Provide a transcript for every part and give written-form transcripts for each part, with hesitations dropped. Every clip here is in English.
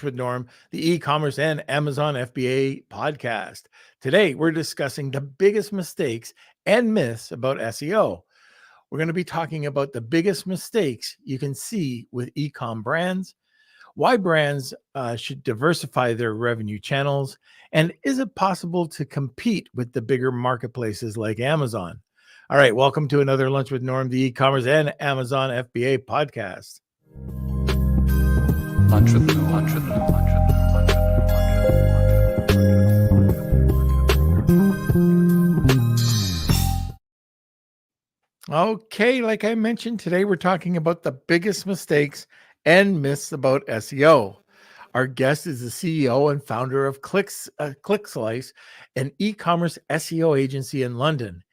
with Norm, the e-commerce and Amazon FBA podcast. Today, we're discussing the biggest mistakes and myths about SEO. We're going to be talking about the biggest mistakes you can see with e-com brands, why brands should diversify their revenue channels, and is it possible to compete with the bigger marketplaces like Amazon? All right, welcome to another Lunch with Norm, the e-commerce and Amazon FBA podcast. Lunch with Norm. Okay, like I mentioned, today we're talking about the biggest mistakes and myths about SEO. Our guest is the CEO and founder of ClickSlice, an e-commerce SEO agency in London.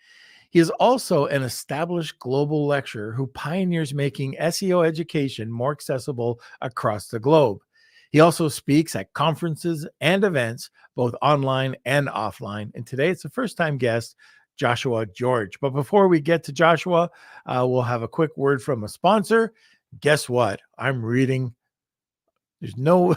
He is also an established global lecturer who pioneers making SEO education more accessible across the globe. He also speaks at conferences and events, both online and offline. And today it's a first-time guest, Joshua George. But before we get to Joshua, we'll have a quick word from a sponsor. Guess what? I'm reading. There's no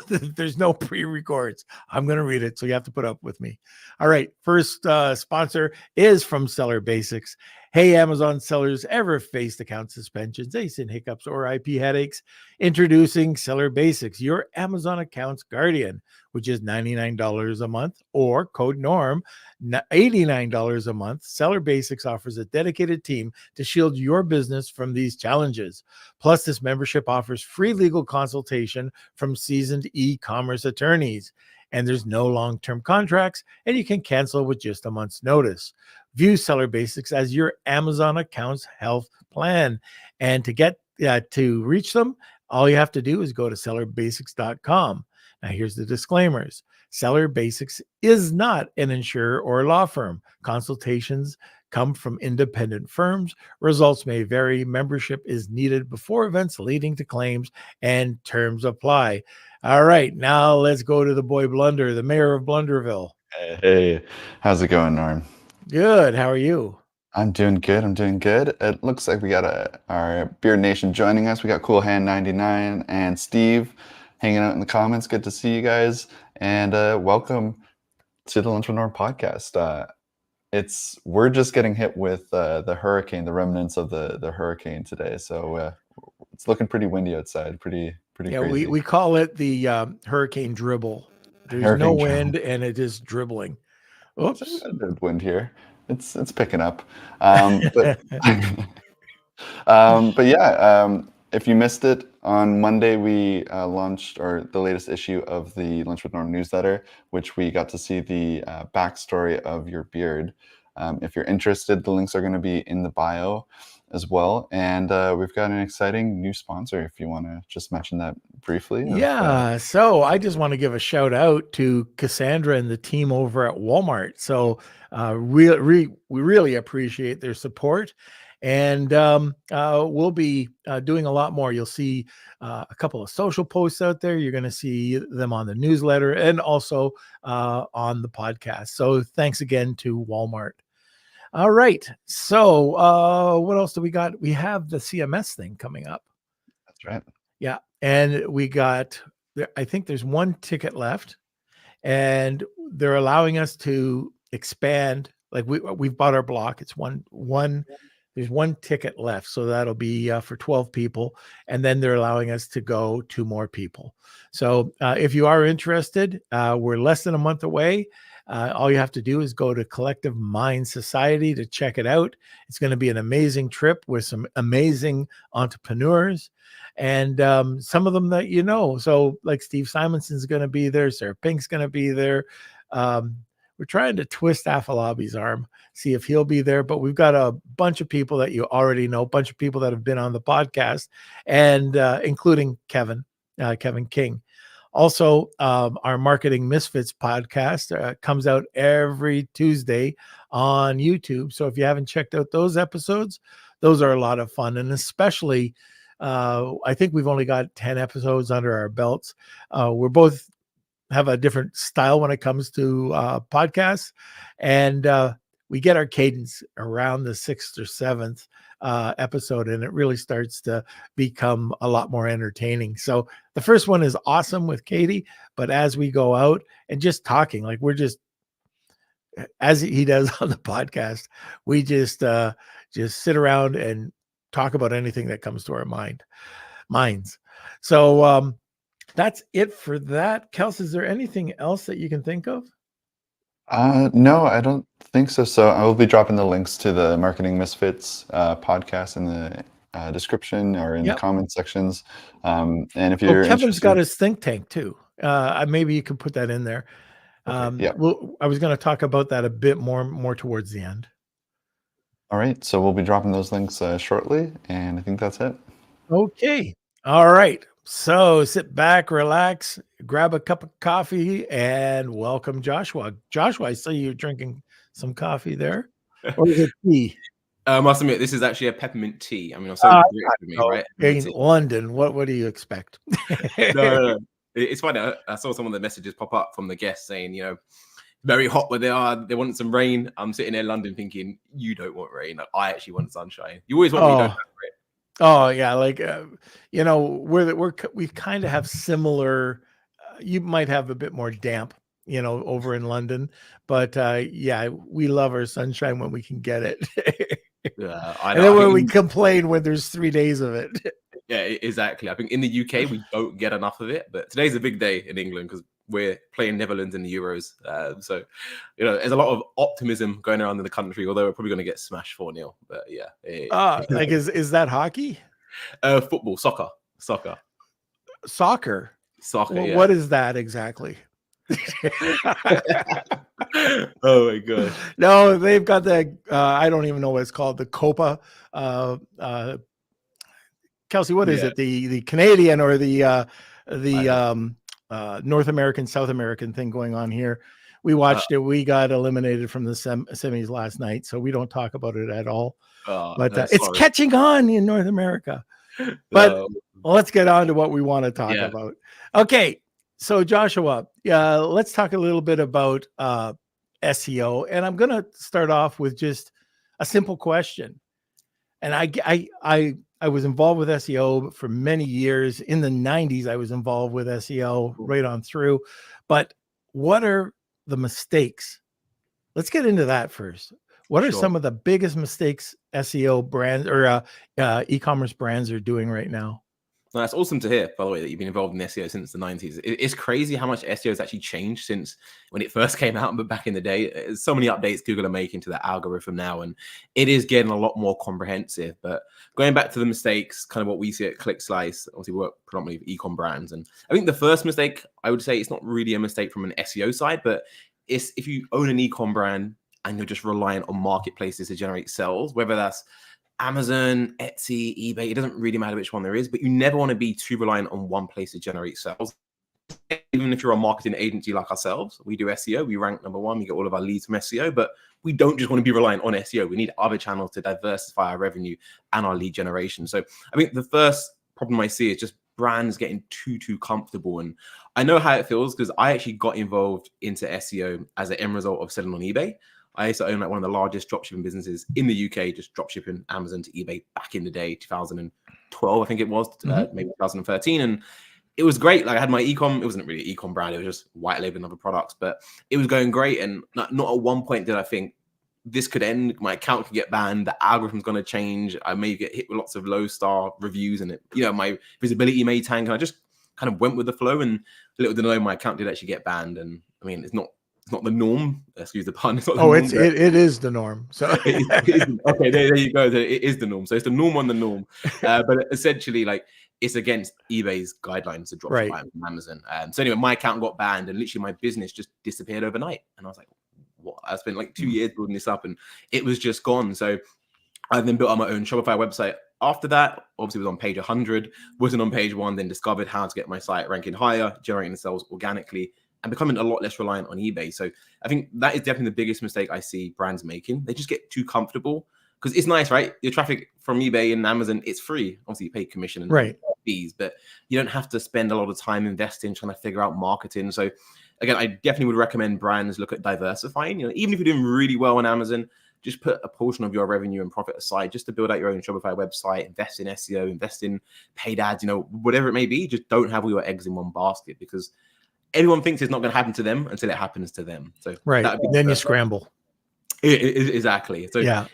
pre-records. I'm going to read it, so you have to put up with me. All right, first sponsor is from Seller Basics. Hey, Amazon sellers, ever faced account suspensions, ASIN hiccups, or IP headaches? Introducing Seller Basics, your Amazon account's guardian, which is $99 a month, or code NORM, $89 a month. Seller Basics offers a dedicated team to shield your business from these challenges. Plus, this membership offers free legal consultation from seasoned e-commerce attorneys. And there's no long-term contracts, and you can cancel with just a month's notice. View Seller Basics as your Amazon account's health plan. And to reach them, all you have to do is go to sellerbasics.com. Now, here's the disclaimers. Seller Basics is not an insurer or a law firm. Consultations come from independent firms. Results may vary. Membership is needed before events leading to claims, and terms apply. All right, now let's go to the boy Blunder, the mayor of Blunderville. Hey, how's it going, Norm? Good. How are you? I'm doing good. It looks like we got our Beard Nation joining us. We got Cool Hand 99 and Steve hanging out in the comments. Good to see you guys, and welcome to the Lunch with Norm podcast. We're just getting hit with the hurricane, the remnants of the hurricane today. So it's looking pretty windy outside. Pretty crazy. We call it the hurricane dribble. There's hurricane no wind dribble. And it is dribbling. Oops. There's wind here. It's picking up. But yeah, if you missed it, on Monday we launched the latest issue of the Lunch with Norm newsletter, which we got to see the backstory of your beard. If you're interested, the links are going to be in the bio as well. And we've got an exciting new sponsor, if you want to just mention that briefly. So I just want to give a shout out to Cassandra and the team over at Walmart. So we really appreciate their support. And we'll be doing a lot more. You'll see a couple of social posts out there. You're going to see them on the newsletter and also on the podcast. So thanks again to Walmart. All right. So what else do we got? We have the CMS thing coming up. That's right. Yeah. And I think there's one ticket left, and they're allowing us to expand. Like we've bought our block. It's one. There's one ticket left. So that'll be for 12 people. And then they're allowing us to go 2 more people. So if you are interested, we're less than a month away. All you have to do is go to Collective Mind Society to check it out. It's going to be an amazing trip with some amazing entrepreneurs, and some of them that you know. So like Steve Simonson's going to be there. Sarah Pink's going to be there. We're trying to twist Afalabi's arm, see if he'll be there. But we've got a bunch of people that you already know, a bunch of people that have been on the podcast, and including Kevin King. Also, our Marketing Misfits podcast comes out every Tuesday on YouTube. So if you haven't checked out those episodes, those are a lot of fun. And especially, I think we've only got 10 episodes under our belts. We're both have a different style when it comes to podcasts. And we get our cadence around the 6th or 7th episode, and it really starts to become a lot more entertaining. So the first one is awesome with Katie, but as we go out and just talking, like we're just, as he does on the podcast, we just sit around and talk about anything that comes to our minds. So that's it for that. Kels, is there anything else that you can think of? No, I don't think so. So I will be dropping the links to the Marketing Misfits podcast in the description or in the comment sections. And if you're Kevin's got his think tank too. Maybe you could put that in there. Okay, I was going to talk about that a bit more towards the end. All right, so we'll be dropping those links shortly, and I think that's it. Okay. All right. So sit back, relax, grab a cup of coffee, and welcome Joshua. Joshua, I see you drinking some coffee there. Or is it tea? I must admit, this is actually a peppermint tea. I mean, I'm so great for me, right? In London, what do you expect? No. It's funny. I saw some of the messages pop up from the guests saying, very hot where they are. They want some rain. I'm sitting there in London thinking, you don't want rain. Like, I actually want sunshine. You always want me to have rain. Oh yeah, like we kind of have similar. You might have a bit more damp, over in London, but yeah, we love our sunshine when we can get it. Yeah, and then when we complain when there's 3 days of it. Yeah, exactly. I think in the UK we don't get enough of it, but today's a big day in England because we're playing Netherlands in the Euros. So, there's a lot of optimism going around in the country, although we're probably going to get smashed 4-0. But yeah. Like, is that hockey? Football, soccer. Soccer. Well, yeah. What is that exactly? Oh my god. No, they've got the I don't even know what it's called, the Copa. Kelsey, what is it? The Canadian or the North American, South American thing going on here? We watched it. We got eliminated from the semis last night, so we don't talk about it at all. But it's catching on in North America. But let's get on to what we want to talk about. Okay, so Joshua, let's talk a little bit about SEO, and I'm going to start off with just a simple question. And I was involved with SEO for many years. In the 90s, I was involved with SEO right on through. But what are the mistakes? Let's get into that first. What are some of the biggest mistakes SEO brands or e-commerce brands are doing right now? No, that's awesome to hear, by the way, that you've been involved in SEO since the 90s. It's crazy how much SEO has actually changed since when it first came out, but back in the day. There's so many updates Google are making to that algorithm now, and it is getting a lot more comprehensive. But going back to the mistakes, kind of what we see at ClickSlice, obviously we work predominantly with e-com brands. And I think the first mistake, I would say it's not really a mistake from an SEO side, but it's if you own an e-com brand and you're just reliant on marketplaces to generate sales, whether that's Amazon, Etsy, eBay, it doesn't really matter which one there is, but you never want to be too reliant on one place to generate sales. Even if you're a marketing agency like ourselves, we do SEO, we rank #1, we get all of our leads from SEO, but we don't just want to be reliant on SEO. We need other channels to diversify our revenue and our lead generation. So I think the first problem I see is just brands getting too comfortable. And I know how it feels because I actually got involved into SEO as an end result of selling on eBay. I used to own like one of the largest dropshipping businesses in the UK, just dropshipping Amazon to eBay back in the day, 2012, I think it was, maybe 2013. And it was great. Like I had my e-com, it wasn't really an e-com brand, it was just white labeling other products, but it was going great. And not at one point did I think this could end, my account could get banned, the algorithm's going to change, I may get hit with lots of low star reviews, and my visibility may tank. And I just kind of went with the flow, and little did I know my account did actually get banned. And I mean, it's not the norm, excuse the pun. It's not the norm, it is the norm. So okay, there you go. It is the norm. So it's the norm on the norm. But essentially, like, it's against eBay's guidelines to drop from Amazon. So anyway, my account got banned, and literally my business just disappeared overnight. And I was like, what? I spent like 2 years building this up, and it was just gone. So I then built up my own Shopify website. After that, obviously was on page 100, wasn't on page 1, then discovered how to get my site ranking higher, generating sales organically, and becoming a lot less reliant on eBay. So I think that is definitely the biggest mistake I see brands making. They just get too comfortable. because it's nice, right? Your traffic from eBay and Amazon, it's free. Obviously, you pay commission and Right. fees, but you don't have to spend a lot of time investing trying to figure out marketing. So again, I definitely would recommend brands look at diversifying. Even if you're doing really well on Amazon, just put a portion of your revenue and profit aside just to build out your own Shopify website, invest in SEO, invest in paid ads, whatever it may be. Just don't have all your eggs in one basket, because everyone thinks it's not going to happen to them until it happens to them. So Right. Then you scramble. Exactly. So yeah.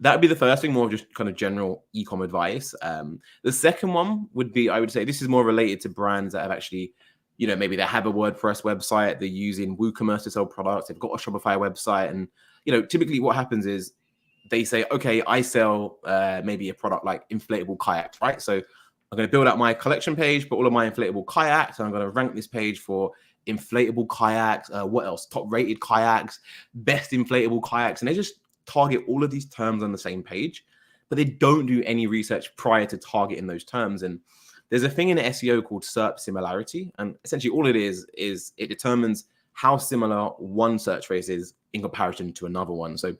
That would be the first thing, more of just kind of general e-com advice. The second one would be, I would say this is more related to brands that have actually, maybe they have a WordPress website, they're using WooCommerce to sell products, they've got a Shopify website. And, typically what happens is they say, okay, I sell maybe a product like inflatable kayaks, right? So I'm going to build out my collection page, put all of my inflatable kayaks, and I'm going to rank this page for inflatable kayaks. What else? Top rated kayaks, best inflatable kayaks. And they just target all of these terms on the same page, but they don't do any research prior to targeting those terms. And there's a thing in SEO called SERP similarity. And essentially all it is it determines how similar one search phrase is in comparison to another one. So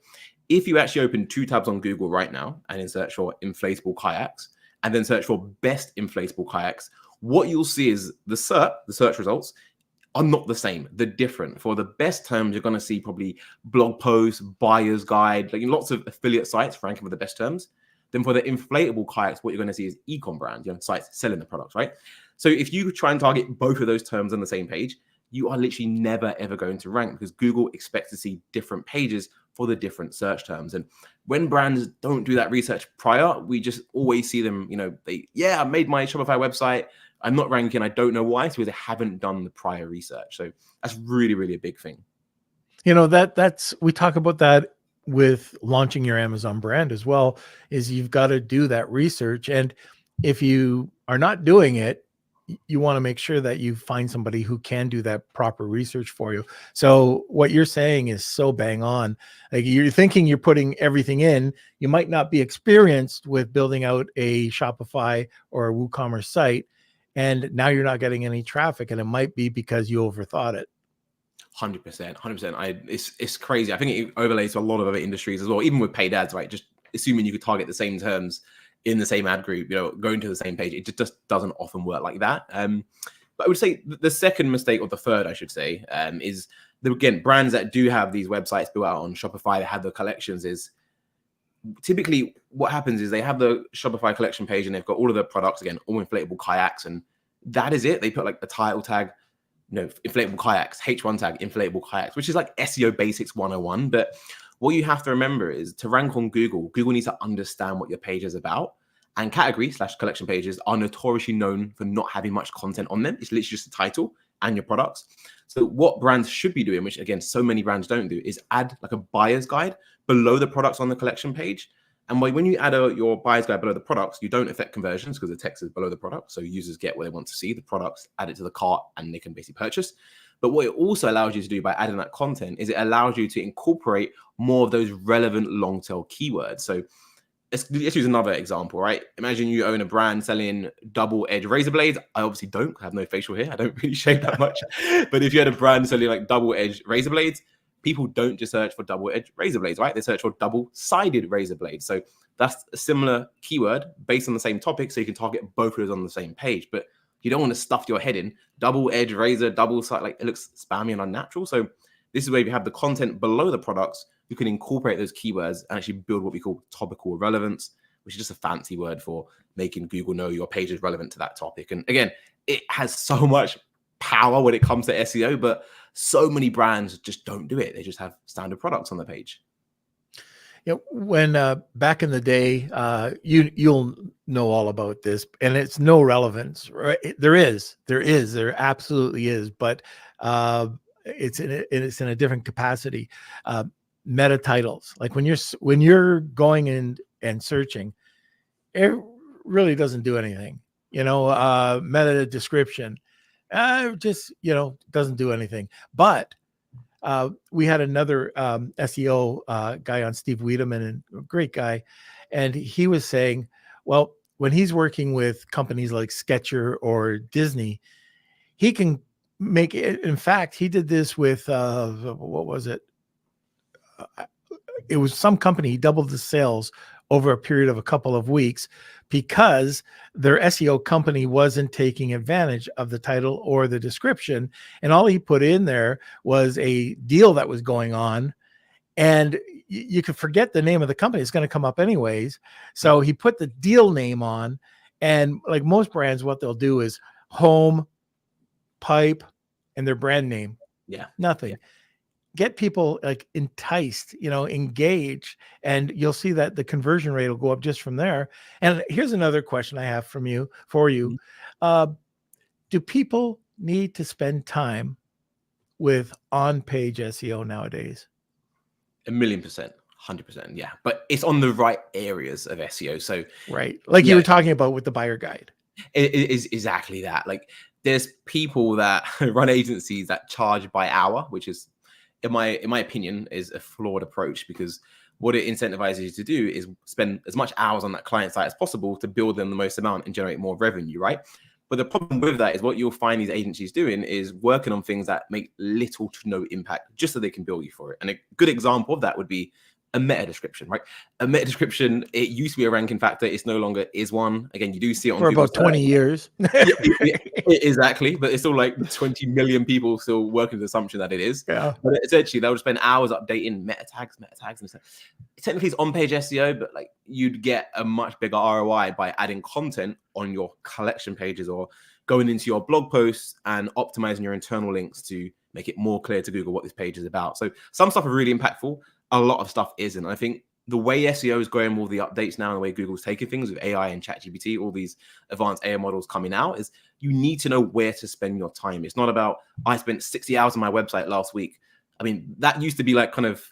if you actually open 2 tabs on Google right now and then search for inflatable kayaks and then search for best inflatable kayaks, what you'll see is the SERP, the search results, are not the same. They're different. For the best terms, you're going to see probably blog posts, buyer's guide, like lots of affiliate sites ranking for the best terms. Then for the inflatable kayaks, what you're going to see is e-com brands, sites selling the products, right? So if you try and target both of those terms on the same page, you are literally never, ever going to rank, because Google expects to see different pages for the different search terms. And when brands don't do that research prior, we just always see them, I made my Shopify website, I'm not ranking, I don't know why, because they haven't done the prior research. So that's really, really a big thing. That's we talk about that with launching your Amazon brand as well, is you've got to do that research. And if you are not doing it, you want to make sure that you find somebody who can do that proper research for you. So what you're saying is so bang on. Like, you're thinking you're putting everything in, you might not be experienced with building out a Shopify or a WooCommerce site, and now you're not getting any traffic, and it might be because you overthought it. 100%. It's crazy. I think it overlays to a lot of other industries as well, even with paid ads, right? Just assuming you could target the same terms in the same ad group, going to the same page. It just doesn't often work like that. But I would say the second mistake, or the third, I should say, is that, again, brands that do have these websites built out on Shopify, that have the collections, is typically what happens is they have the Shopify collection page and they've got all of the products, again, all inflatable kayaks, and that is it. They put like the title tag, inflatable kayaks, H1 tag, inflatable kayaks, which is like SEO basics 101. But what you have to remember is, to rank on Google needs to understand what your page is about. And category/collection pages are notoriously known for not having much content on them. It's literally just the title and your products. So what brands should be doing, which again, so many brands don't do, is add like a buyer's guide below the products on the collection page. And when you add your buyer's guide below the products, you don't affect conversions because the text is below the product. So users get what they want to see, the products, add it to the cart, and they can basically purchase. But what it also allows you to do by adding that content is it allows you to incorporate more of those relevant long tail keywords. So let's use another example, right? Imagine you own a brand selling double edge razor blades. I obviously don't, I have no facial hair. I don't really shave that much. But if you had a brand selling like double edge razor blades, people don't just search for double edge razor blades, right? They search for double sided razor blades. So that's a similar keyword based on the same topic. So you can target both of those on the same page, but you don't want to stuff your head in double edge razor, double side, like it looks spammy and unnatural. So this is where you have the content below the products. You can incorporate those keywords and actually build what we call topical relevance, which is just a fancy word for making Google know your page is relevant to that topic. And again, it has so much power when it comes to SEO, but so many brands just don't do it. They just have standard products on the page. When back in the day, you'll know all about this, and it's no relevance, right? There absolutely is, but it's in a different capacity. Meta titles, like when you're going in and searching, it really doesn't do anything. Meta description, just doesn't do anything. But we had another SEO guy on, Steve Wiedemann, and a great guy, and he was saying, well, when he's working with companies like Skechers or Disney, he can make it. In fact, he did this with what was it? it was some company, he doubled the sales over a period of a couple of weeks because their SEO company wasn't taking advantage of the title or the description. And all he put in there was a deal that was going on. And you could forget the name of the company. It's going to come up anyways. So he put the deal name on. And like most brands, what they'll do is home, pipe, and their brand name. Yeah. Nothing. Yeah. Get people like enticed, engaged, and you'll see that the conversion rate will go up just from there. And here's another question I have for you. Do people need to spend time with on-page SEO nowadays? 1,000,000%, 100%. Yeah. But it's on the right areas of SEO. So, right. Like you were talking about with the buyer guide. It is exactly that. Like there's people that run agencies that charge by hour, which is, in my opinion, is a flawed approach, because what it incentivizes you to do is spend as much hours on that client site as possible to build them the most amount and generate more revenue, right? But the problem with that is what you'll find these agencies doing is working on things that make little to no impact just so they can bill you for it. And a good example of that would be a meta description, right? A meta description, it used to be a ranking factor. It's no longer is one. Again, you do see it on for Google about 20 years. yeah, exactly. But it's still like 20 million people still working with the assumption that it is. Yeah. But essentially, they would spend hours updating meta tags. And stuff. Technically, it's on-page SEO, but like you'd get a much bigger ROI by adding content on your collection pages or going into your blog posts and optimizing your internal links to make it more clear to Google what this page is about. So some stuff are really impactful. A lot of stuff isn't. I think the way SEO is going, all the updates now, and the way Google's taking things with AI and ChatGPT, all these advanced AI models coming out, is you need to know where to spend your time. It's not about, I spent 60 hours on my website last week. I mean, that used to be like kind of,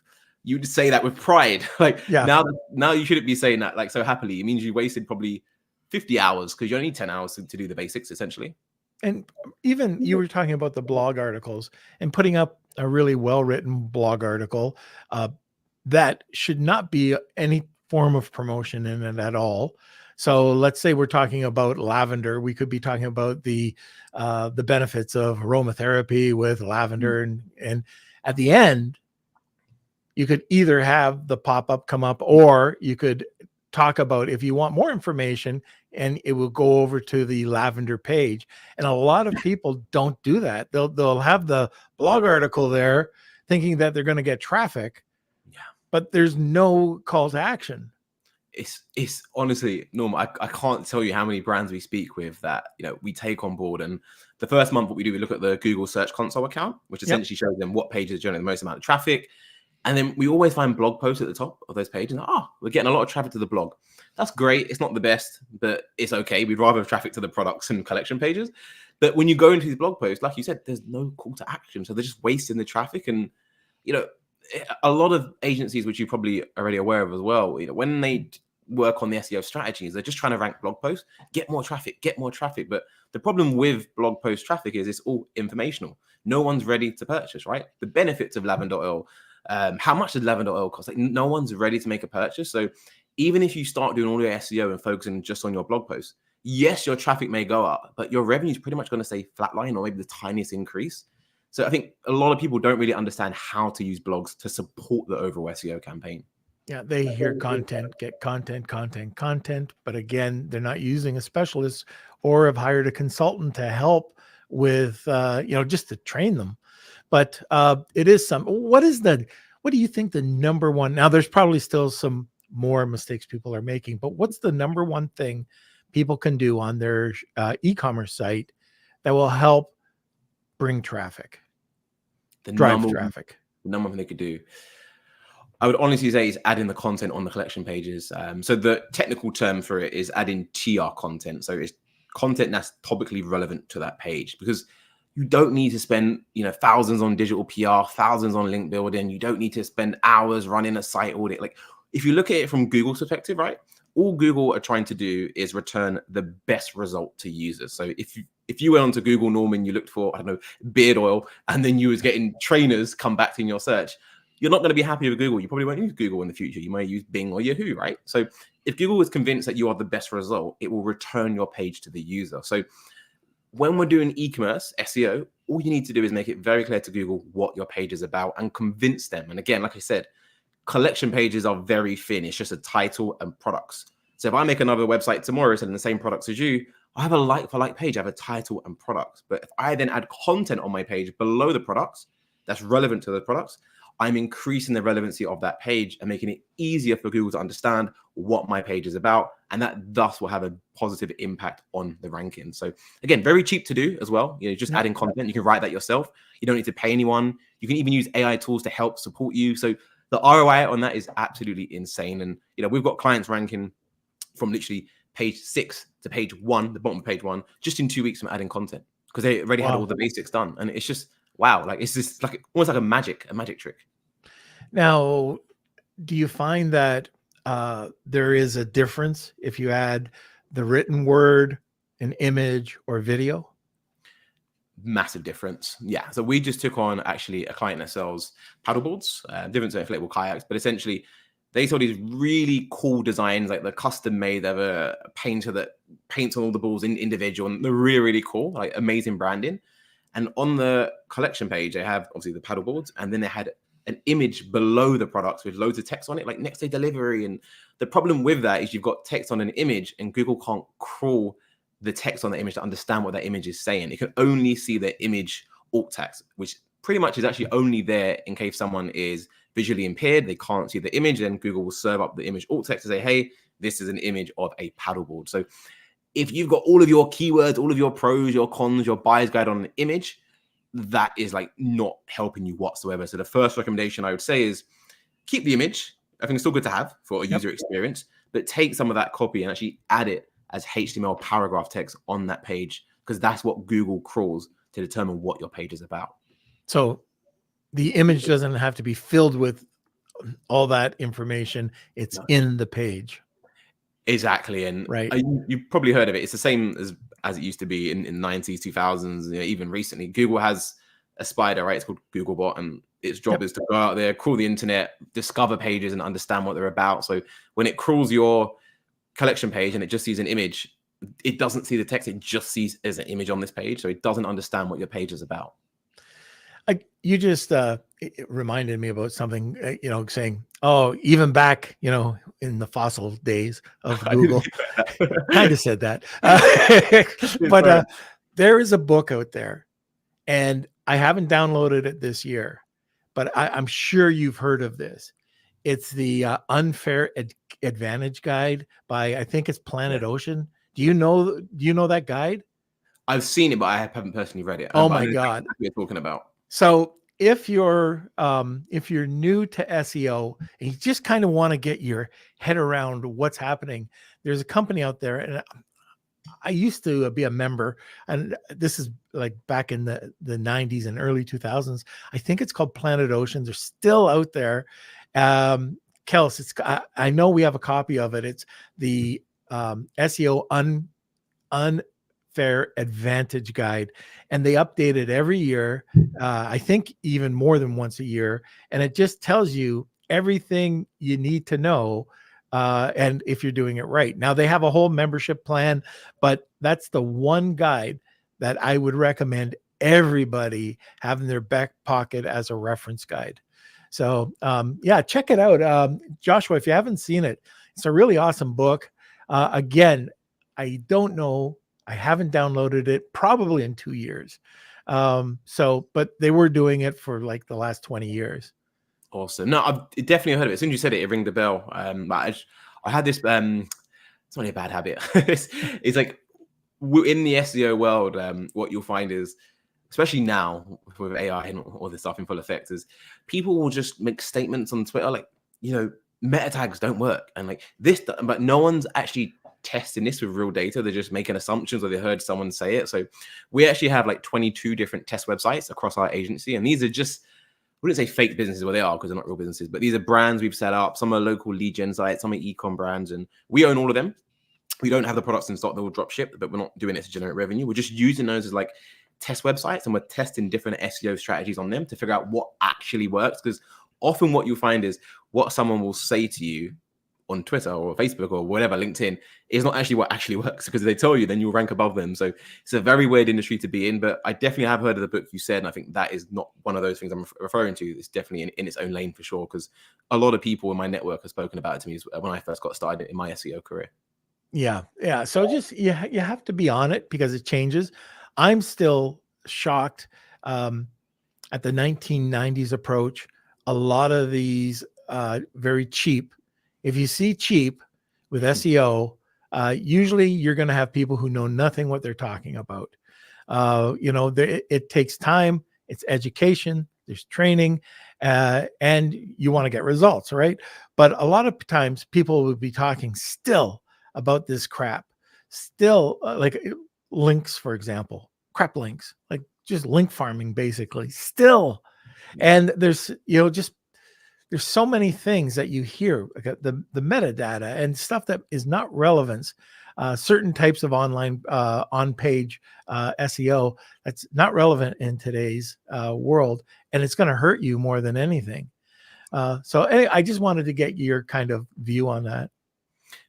you'd say that with pride. Like now you shouldn't be saying that like so happily. It means you wasted probably 50 hours because you only need 10 hours to do the basics essentially. And even you were talking about the blog articles and putting up a really well-written blog article, that should not be any form of promotion in it at all. So let's say we're talking about lavender. We could be talking about the benefits of aromatherapy with lavender. And at the end, you could either have the pop-up come up, or you could talk about if you want more information, and it will go over to the lavender page. And a lot of people don't do that. They'll have the blog article there thinking that they're going to get traffic. But there's no call to action. It's honestly, Norm, I can't tell you how many brands we speak with that, we take on board. And the first month, what we do, we look at the Google Search Console account, which essentially shows them what pages generate the most amount of traffic. And then we always find blog posts at the top of those pages. We're getting a lot of traffic to the blog. That's great. It's not the best, but it's okay. We'd rather have traffic to the products and collection pages. But when you go into these blog posts, like you said, there's no call to action. So they're just wasting the traffic. And, a lot of agencies, which you're probably already aware of as well, when they work on the SEO strategies, they're just trying to rank blog posts, get more traffic. But the problem with blog post traffic is it's all informational. No one's ready to purchase, right? The benefits of lavender oil, how much does lavender oil cost? Like no one's ready to make a purchase. So even if you start doing all your SEO and focusing just on your blog posts, yes, your traffic may go up, but your revenue is pretty much going to stay flatline or maybe the tiniest increase. So I think a lot of people don't really understand how to use blogs to support the overall SEO campaign. Yeah, they hear content, get content. But again, they're not using a specialist or have hired a consultant to help with, just to train them. But it is what do you think the number one, now there's probably still some more mistakes people are making, but what's the number one thing people can do on their e-commerce site that will help bring traffic, drive traffic? The number one thing they could do, I would honestly say, is adding the content on the collection pages. So the technical term for it is adding TR content. So it's content that's topically relevant to that page, because you don't need to spend, thousands on digital PR, thousands on link building. You don't need to spend hours running a site audit. Like if you look at it from Google's perspective, right? All Google are trying to do is return the best result to users. So if you went onto Google, Norman, you looked for, beard oil, and then you was getting trainers come back in your search, you're not going to be happy with Google. You probably won't use Google in the future. You may use Bing or Yahoo, right? So if Google is convinced that you are the best result, it will return your page to the user. So when we're doing e-commerce SEO, all you need to do is make it very clear to Google what your page is about and convince them. And again, like I said, collection pages are very thin. It's just a title and products. So if I make another website tomorrow selling the same products as you, I have a like-for-like page. I have a title and products. But if I then add content on my page below the products that's relevant to the products, I'm increasing the relevancy of that page and making it easier for Google to understand what my page is about. And that thus will have a positive impact on the ranking. So again, very cheap to do as well. Just adding content. You can write that yourself. You don't need to pay anyone. You can even use AI tools to help support you. So the ROI on that is absolutely insane. And we've got clients ranking from literally page 6 to page 1, the bottom of page 1, just in 2 weeks from adding content, because they already had all the basics done. And it's just wow, like it's just like almost like a magic trick. Now, do you find that there is a difference if you add the written word, an image, or video? Massive difference. Yeah. So we just took on actually a client that sells paddleboards, different to inflatable kayaks, but essentially they saw these really cool designs, like they're custom made. They have a painter that paints on all the balls individual, and they're really, really cool, like amazing branding. And on the collection page, they have obviously the paddleboards, and then they had an image below the products with loads of text on it, like next day delivery. And the problem with that is you've got text on an image, and Google can't crawl the text on the image to understand what that image is saying. It can only see the image alt text, which pretty much is actually only there in case someone is visually impaired. They can't see the image, and Google will serve up the image alt text to say, hey, this is an image of a paddleboard. So if you've got all of your keywords, all of your pros, your cons, your buyer's guide on an image, that is like not helping you whatsoever. So the first recommendation I would say is keep the image. I think it's still good to have for a user experience, but take some of that copy and actually add it as HTML paragraph text on that page, because that's what Google crawls to determine what your page is about. So the image doesn't have to be filled with all that information. It's in the page. Exactly. And right. You've probably heard of it. It's the same as it used to be in 90s, 2000s, even recently. Google has a spider, right? It's called Googlebot, and its job is to go out there, crawl the internet, discover pages and understand what they're about. So when it crawls your collection page and it just sees an image, it doesn't see the text. It just sees as an image on this page. So it doesn't understand what your page is about. You just it reminded me about something, saying, oh, even back, in the fossil days of Google, kind of said that. But there is a book out there, and I haven't downloaded it this year, but I'm sure you've heard of this. It's the Unfair Advantage Guide by, I think it's Planet Ocean. Do you know that guide? I've seen it, but I haven't personally read it. Oh my God. What you're talking about. So if you're new to SEO and you just kind of want to get your head around what's happening, there's a company out there, and I used to be a member, and this is like back in the 90s and early 2000s. I think it's called Planet Ocean. They're still out there. Kels, I know we have a copy of it. It's the SEO Unfair Advantage Guide, and they update it every year. I think even more than once a year, and it just tells you everything you need to know, and if you're doing it right. Now they have a whole membership plan, but that's the one guide that I would recommend everybody have in their back pocket as a reference guide. So check it out. Joshua, if you haven't seen it, it's a really awesome book. Again, I don't know. I haven't downloaded it probably in 2 years. But they were doing it for like the last 20 years. Awesome. No, I've definitely heard of it. As soon as you said it, it rang the bell. I had this, it's only a bad habit. it's like in the SEO world, what you'll find is, especially now with AI and all this stuff in full effect, is people will just make statements on Twitter like, meta tags don't work. And like this, but no one's actually testing this with real data. They're just making assumptions, or they heard someone say it. So we actually have like 22 different test websites across our agency. And these are just, I wouldn't say fake businesses, well, they are because they're not real businesses, but these are brands we've set up. Some are local lead gen sites, some are e-com brands, and we own all of them. We don't have the products in stock that will drop ship, but we're not doing it to generate revenue. We're just using those as like test websites, and we're testing different SEO strategies on them to figure out what actually works. Because often what you'll find is what someone will say to you on Twitter or Facebook or whatever, LinkedIn, is not actually what actually works, because if they tell you, then you'll rank above them. So it's a very weird industry to be in, but I definitely have heard of the book you said, and I think that is not one of those things I'm referring to. It's definitely in its own lane for sure, because a lot of people in my network have spoken about it to me when I first got started in my SEO career. Yeah. Yeah. So just, you have to be on it because it changes. I'm still shocked at the 1990s approach. A lot of these very cheap, if you see cheap with SEO, usually you're going to have people who know nothing what they're talking about. It takes time, it's education, there's training, and you want to get results, right? But a lot of times people would be talking still about this crap, still like links, for example, crap links, like just link farming, basically, still. And there's, there's so many things that you hear, like the metadata and stuff that is not relevant. Certain types of online on-page SEO that's not relevant in today's world, and it's going to hurt you more than anything. So I just wanted to get your kind of view on that.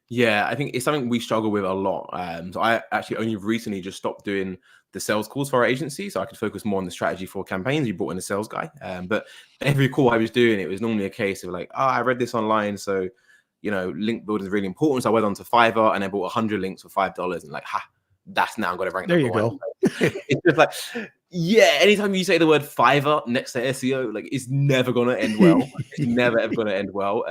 Yeah, I think it's something we struggle with a lot. So I actually only recently just stopped doing the sales calls for our agency, so I could focus more on the strategy for campaigns. You brought in a sales guy, but every call I was doing, it was normally a case of like, oh, I read this online, so link building is really important. So I went on to Fiverr and I bought 100 links for $5, and like, that's now going to rank. There you go. It's just like, yeah, anytime you say the word Fiverr next to SEO, like, it's never going to end well. It's never ever going to end well.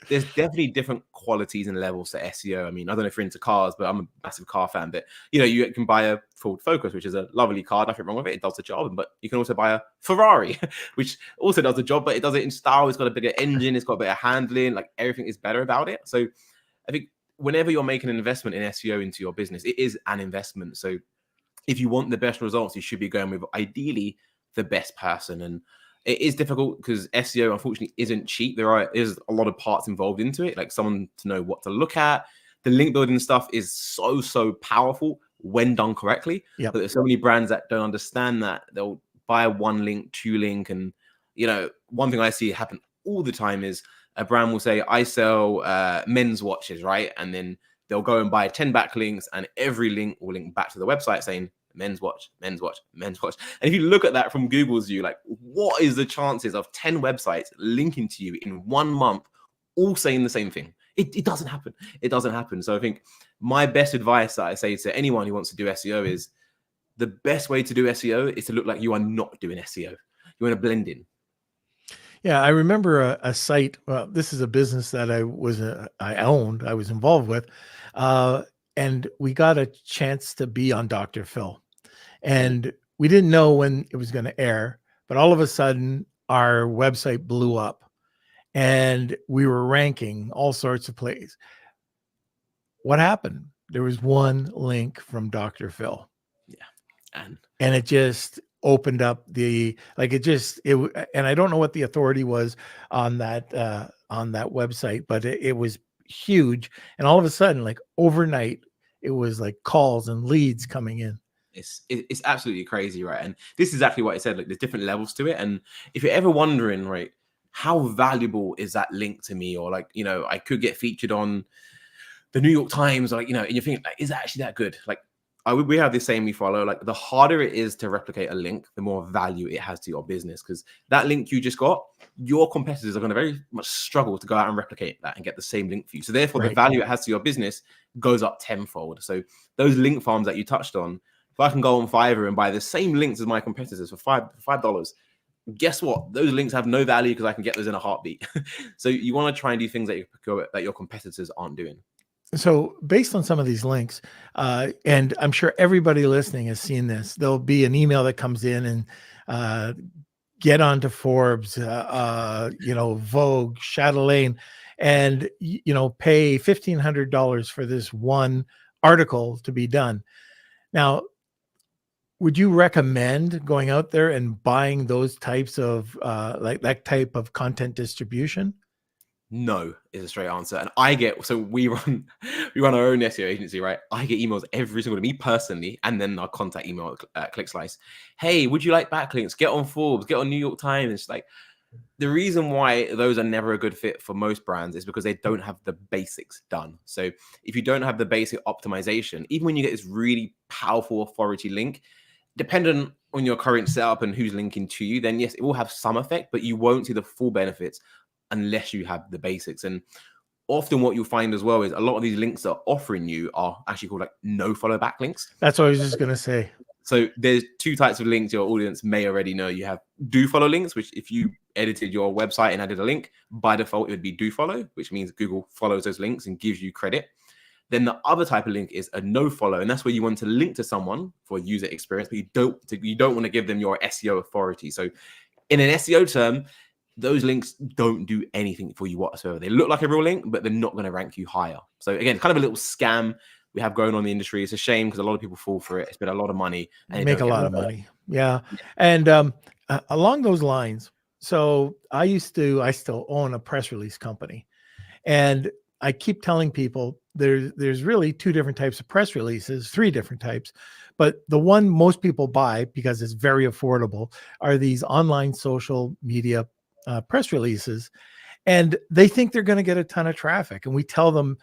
There's definitely different qualities and levels to SEO. I mean, I don't know if you're into cars, but I'm a massive car fan. But you can buy a Ford Focus, which is a lovely car, nothing wrong with it. It does the job. But you can also buy a Ferrari, which also does the job, but it does it in style. It's got a bigger engine. It's got a bit of handling. Like, everything is better about it. So I think whenever you're making an investment in SEO into your business, it is an investment. So if you want the best results, you should be going with ideally the best person. And it is difficult because SEO, unfortunately, isn't cheap. There is a lot of parts involved into it, like someone to know what to look at. The link building stuff is so powerful when done correctly. Yep. But there's so many brands that don't understand that. They'll buy one link, two link. And, one thing I see happen all the time is a brand will say, I sell men's watches, right? And then they'll go and buy 10 backlinks, and every link will link back to the website saying, men's watch, men's watch, men's watch. And if you look at that from Google's view, like, what is the chances of 10 websites linking to you in 1 month, all saying the same thing? It doesn't happen. It doesn't happen. So I think my best advice that I say to anyone who wants to do SEO is the best way to do SEO is to look like you are not doing SEO. You want to blend in. Yeah, I remember a site. Well, this is a business that I owned, I was involved with, and we got a chance to be on Dr. Phil. And we didn't know when it was going to air, but all of a sudden our website blew up and we were ranking all sorts of places. What happened? There was one link from Dr. Phil. Yeah. And it just opened up and I don't know what the authority was on that website, but it was huge. And all of a sudden, like overnight, it was like calls and leads coming in. It's absolutely crazy, right? And this is exactly what I said. Like, there's different levels to it. And if you're ever wondering, right, how valuable is that link to me? Or like, I could get featured on the New York Times, or like, and you're thinking, like, is that actually that good? Like, we have this saying we follow, like, the harder it is to replicate a link, the more value it has to your business. Because that link you just got, your competitors are going to very much struggle to go out and replicate that and get the same link for you. So therefore, the value it has to your business goes up tenfold. So those link farms that you touched on, if I can go on Fiverr and buy the same links as my competitors for $5, guess what? Those links have no value because I can get those in a heartbeat. So you want to try and do things that your competitors aren't doing. So based on some of these links, and I'm sure everybody listening has seen this, there'll be an email that comes in and get onto Forbes, Vogue, Chatelaine, and, pay $1,500 for this one article to be done. Now, would you recommend going out there and buying those types of like that type of content distribution? No is a straight answer. And we run our own SEO agency, right? I get emails every single day, me personally, and then our contact email at ClickSlice. Hey, would you like backlinks? Get on Forbes, get on New York Times. It's like, The reason why those are never a good fit for most brands is because they don't have the basics done. So if you don't have the basic optimization, even when you get this really powerful authority link, dependent on your current setup and who's linking to you, then yes, it will have some effect, but you won't see the full benefits unless you have the basics. And often what you'll find as well is a lot of these links that are offering you are actually called like no follow back links. That's what I was just going to say. So there's two types of links your audience may already know. You have do follow links, which if you edited your website and added a link, by default, it would be do follow, which means Google follows those links and gives you credit. Then the other type of link is a no follow, and that's where you want to link to someone for user experience, but you don't want to give them your SEO authority. So in an SEO term, those links don't do anything for you whatsoever. They look like a real link, but they're not going to rank you higher. So again, kind of a little scam we have going on in the industry. It's a shame because a lot of people fall for it. It's been a lot of money. And make a lot of money. Yeah. And along those lines, so I still own a press release company, and I keep telling people there's really two different types of press releases, three different types, but the one most people buy because it's very affordable are these online social media press releases. And they think they're going to get a ton of traffic. And we tell them,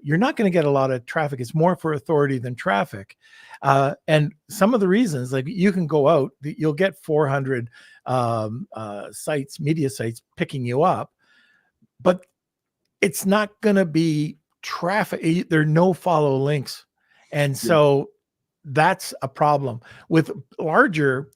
you're not going to get a lot of traffic. It's more for authority than traffic. And some of the reasons, like you can go out, you'll get 400 sites, media sites picking you up, but it's not going to be traffic. There are no follow links. And so that's a problem with larger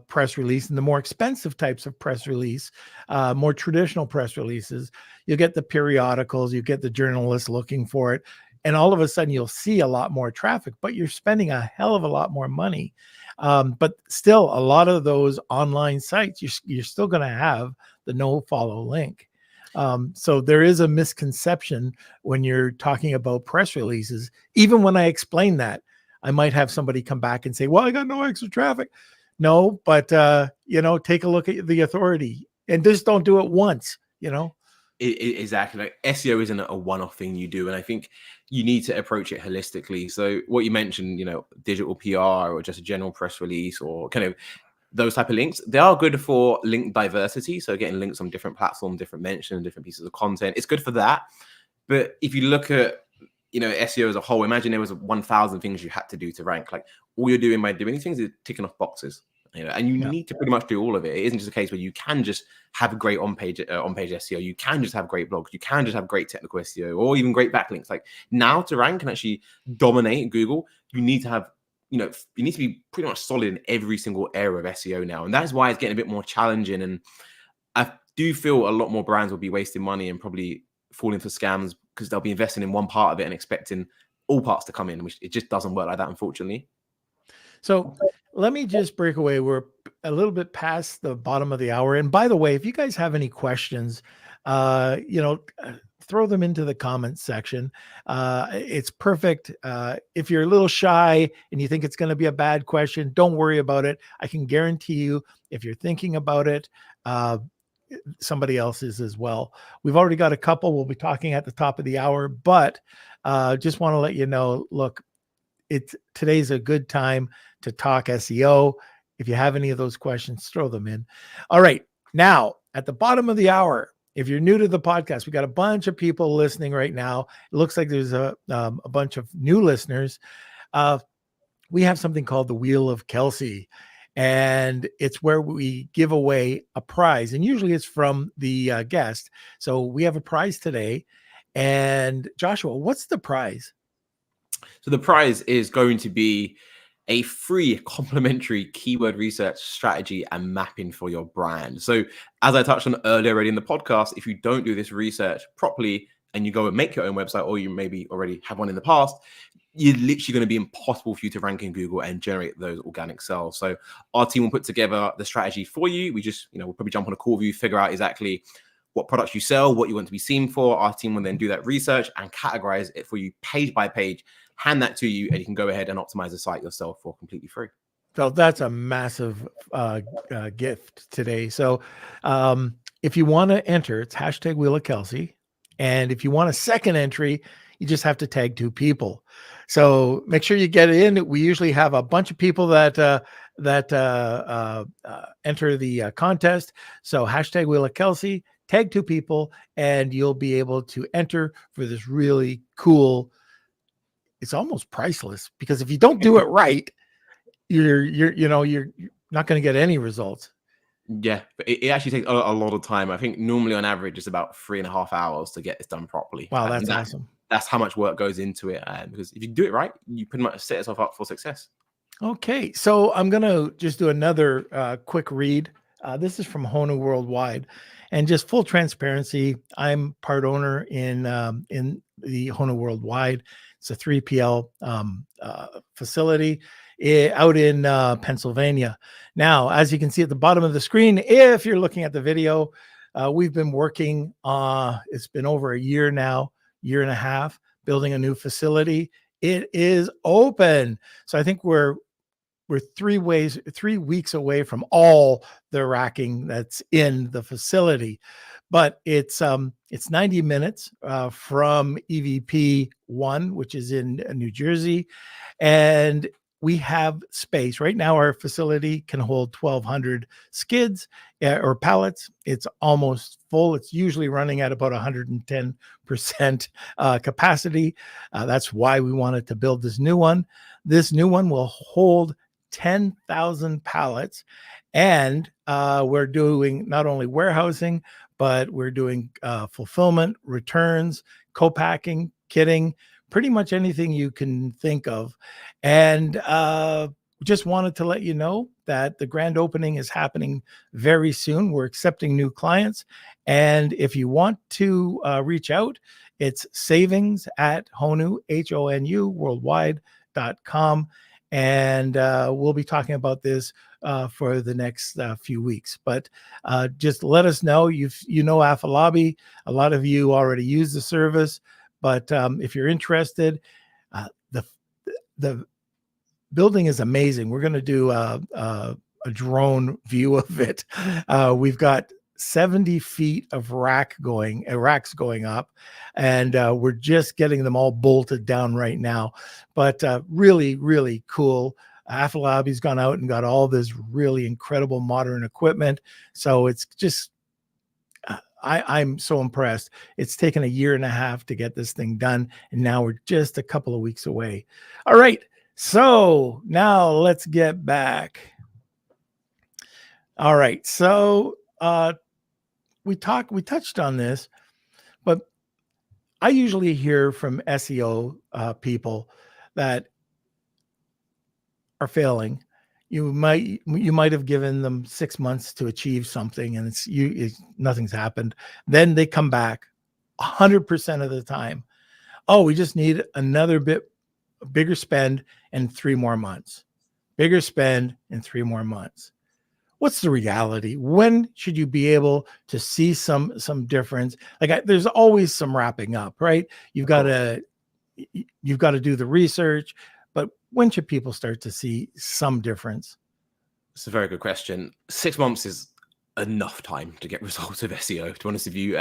press release and the more expensive types of press release, more traditional press releases. You get the periodicals, you get the journalists looking for it, and all of a sudden you'll see a lot more traffic, but you're spending a hell of a lot more money. But still, a lot of those online sites, you're still going to have the no follow link. So there is a misconception when you're talking about press releases. Even when I explain that, I might have somebody come back and say, well, I got no extra traffic. No, but, take a look at the authority and just don't do it once, Exactly. Like SEO isn't a one-off thing you do. And I think you need to approach it holistically. So what you mentioned, digital PR or just a general press release or kind of those type of links, they are good for link diversity. So getting links on different platforms, different mentions, different pieces of content. It's good for that. But if you look at SEO as a whole, imagine there was 1,000 things you had to do to rank. Like all you're doing by doing these things is ticking off boxes, and you need to pretty much do all of it. It isn't just a case where you can just have great on-page SEO. You can just have great blogs. You can just have great technical SEO or even great backlinks. Like now to rank and actually dominate Google, you need to have, you need to be pretty much solid in every single area of SEO now. And that's why it's getting a bit more challenging. And I do feel a lot more brands will be wasting money and probably falling for scams because they'll be investing in one part of it and expecting all parts to come in, which it just doesn't work like that, unfortunately. So let me just break away. We're a little bit past the bottom of the hour. And by the way, if you guys have any questions, throw them into the comments section. It's perfect. If you're a little shy and you think it's going to be a bad question, don't worry about it. I can guarantee you, if you're thinking about it, somebody else is as well. We've already got a couple. We'll be talking at the top of the hour, but just want to let you know, look, today's a good time to talk SEO. If you have any of those questions, throw them in. All right. Now at the bottom of the hour, if you're new to the podcast, we got a bunch of people listening right now. It looks like there's a bunch of new listeners. We have something called the Wheel of Kelsey. And it's where we give away a prize. And usually it's from the guest. So we have a prize today. And Joshua, what's the prize? So the prize is going to be a free complimentary keyword research strategy and mapping for your brand. So as I touched on earlier already in the podcast, if you don't do this research properly and you go and make your own website, or you maybe already have one in the past, you're literally going to be impossible for you to rank in Google and generate those organic sales. So our team will put together the strategy for you. We just, we'll probably jump on a call with you, figure out exactly what products you sell, what you want to be seen for. Our team will then do that research and categorize it for you page by page, hand that to you, and you can go ahead and optimize the site yourself for completely free. So that's a massive gift today. So if you want to enter, it's hashtag Wheel of Kelsey. And if you want a second entry, you just have to tag 2 people. So make sure you get in. We usually have a bunch of people that that enter the contest. So hashtag Wheel of Kelsey, tag 2 people, and you'll be able to enter for this really cool. It's almost priceless, because if you don't do it right, you're not going to get any results. Yeah, but it actually takes a lot of time. I think normally on average it's about 3.5 hours to get this done properly. Wow, that's awesome. That's how much work goes into it. Because if you do it right, you pretty much set yourself up for success. Okay, so I'm going to just do another quick read. This is from Honu Worldwide, and just full transparency, I'm part owner in the Honu Worldwide. It's a 3PL facility out in Pennsylvania. Now, as you can see at the bottom of the screen, if you're looking at the video, we've been working, it's been over a year now, year and a half, building a new facility. It is open. So I think we're 3 weeks away from all the racking that's in the facility, but it's 90 minutes from EVP 1, which is in New Jersey, and we have space right now. Our facility can hold 1,200 skids or pallets. It's almost full. It's usually running at about 110% capacity. That's why we wanted to build this new one. This new one will hold 10,000 pallets, and we're doing not only warehousing, but we're doing fulfillment, returns, co-packing, kitting, pretty much anything you can think of. And just wanted to let you know that the grand opening is happening very soon. We're accepting new clients, and if you want to reach out, it's savings@Honu, HONU worldwide.com. And we'll be talking about this for the next few weeks. But just let us know. You know Afalabi. A lot of you already use the service. But if you're interested, the building is amazing. We're going to do a drone view of it. We've got 70 feet of racks going up, and we're just getting them all bolted down right now. But really, really cool. Afalabi's gone out and got all this really incredible modern equipment. So it's just, I'm so impressed. It's taken a year and a half to get this thing done, and now we're just a couple of weeks away. All right. So now let's get back. All right. So we touched on this, but I usually hear from SEO people that are failing. You might have given them 6 months to achieve something, and nothing's happened. Then they come back 100% of the time. Oh, we just need another bigger spend and 3 more months. Bigger spend and 3 more months. What's the reality? When should you be able to see some difference? There's always some wrapping up, right? You've got to do the research, but when should people start to see some difference? It's a very good question. 6 months is enough time to get results of SEO, to be honest with you.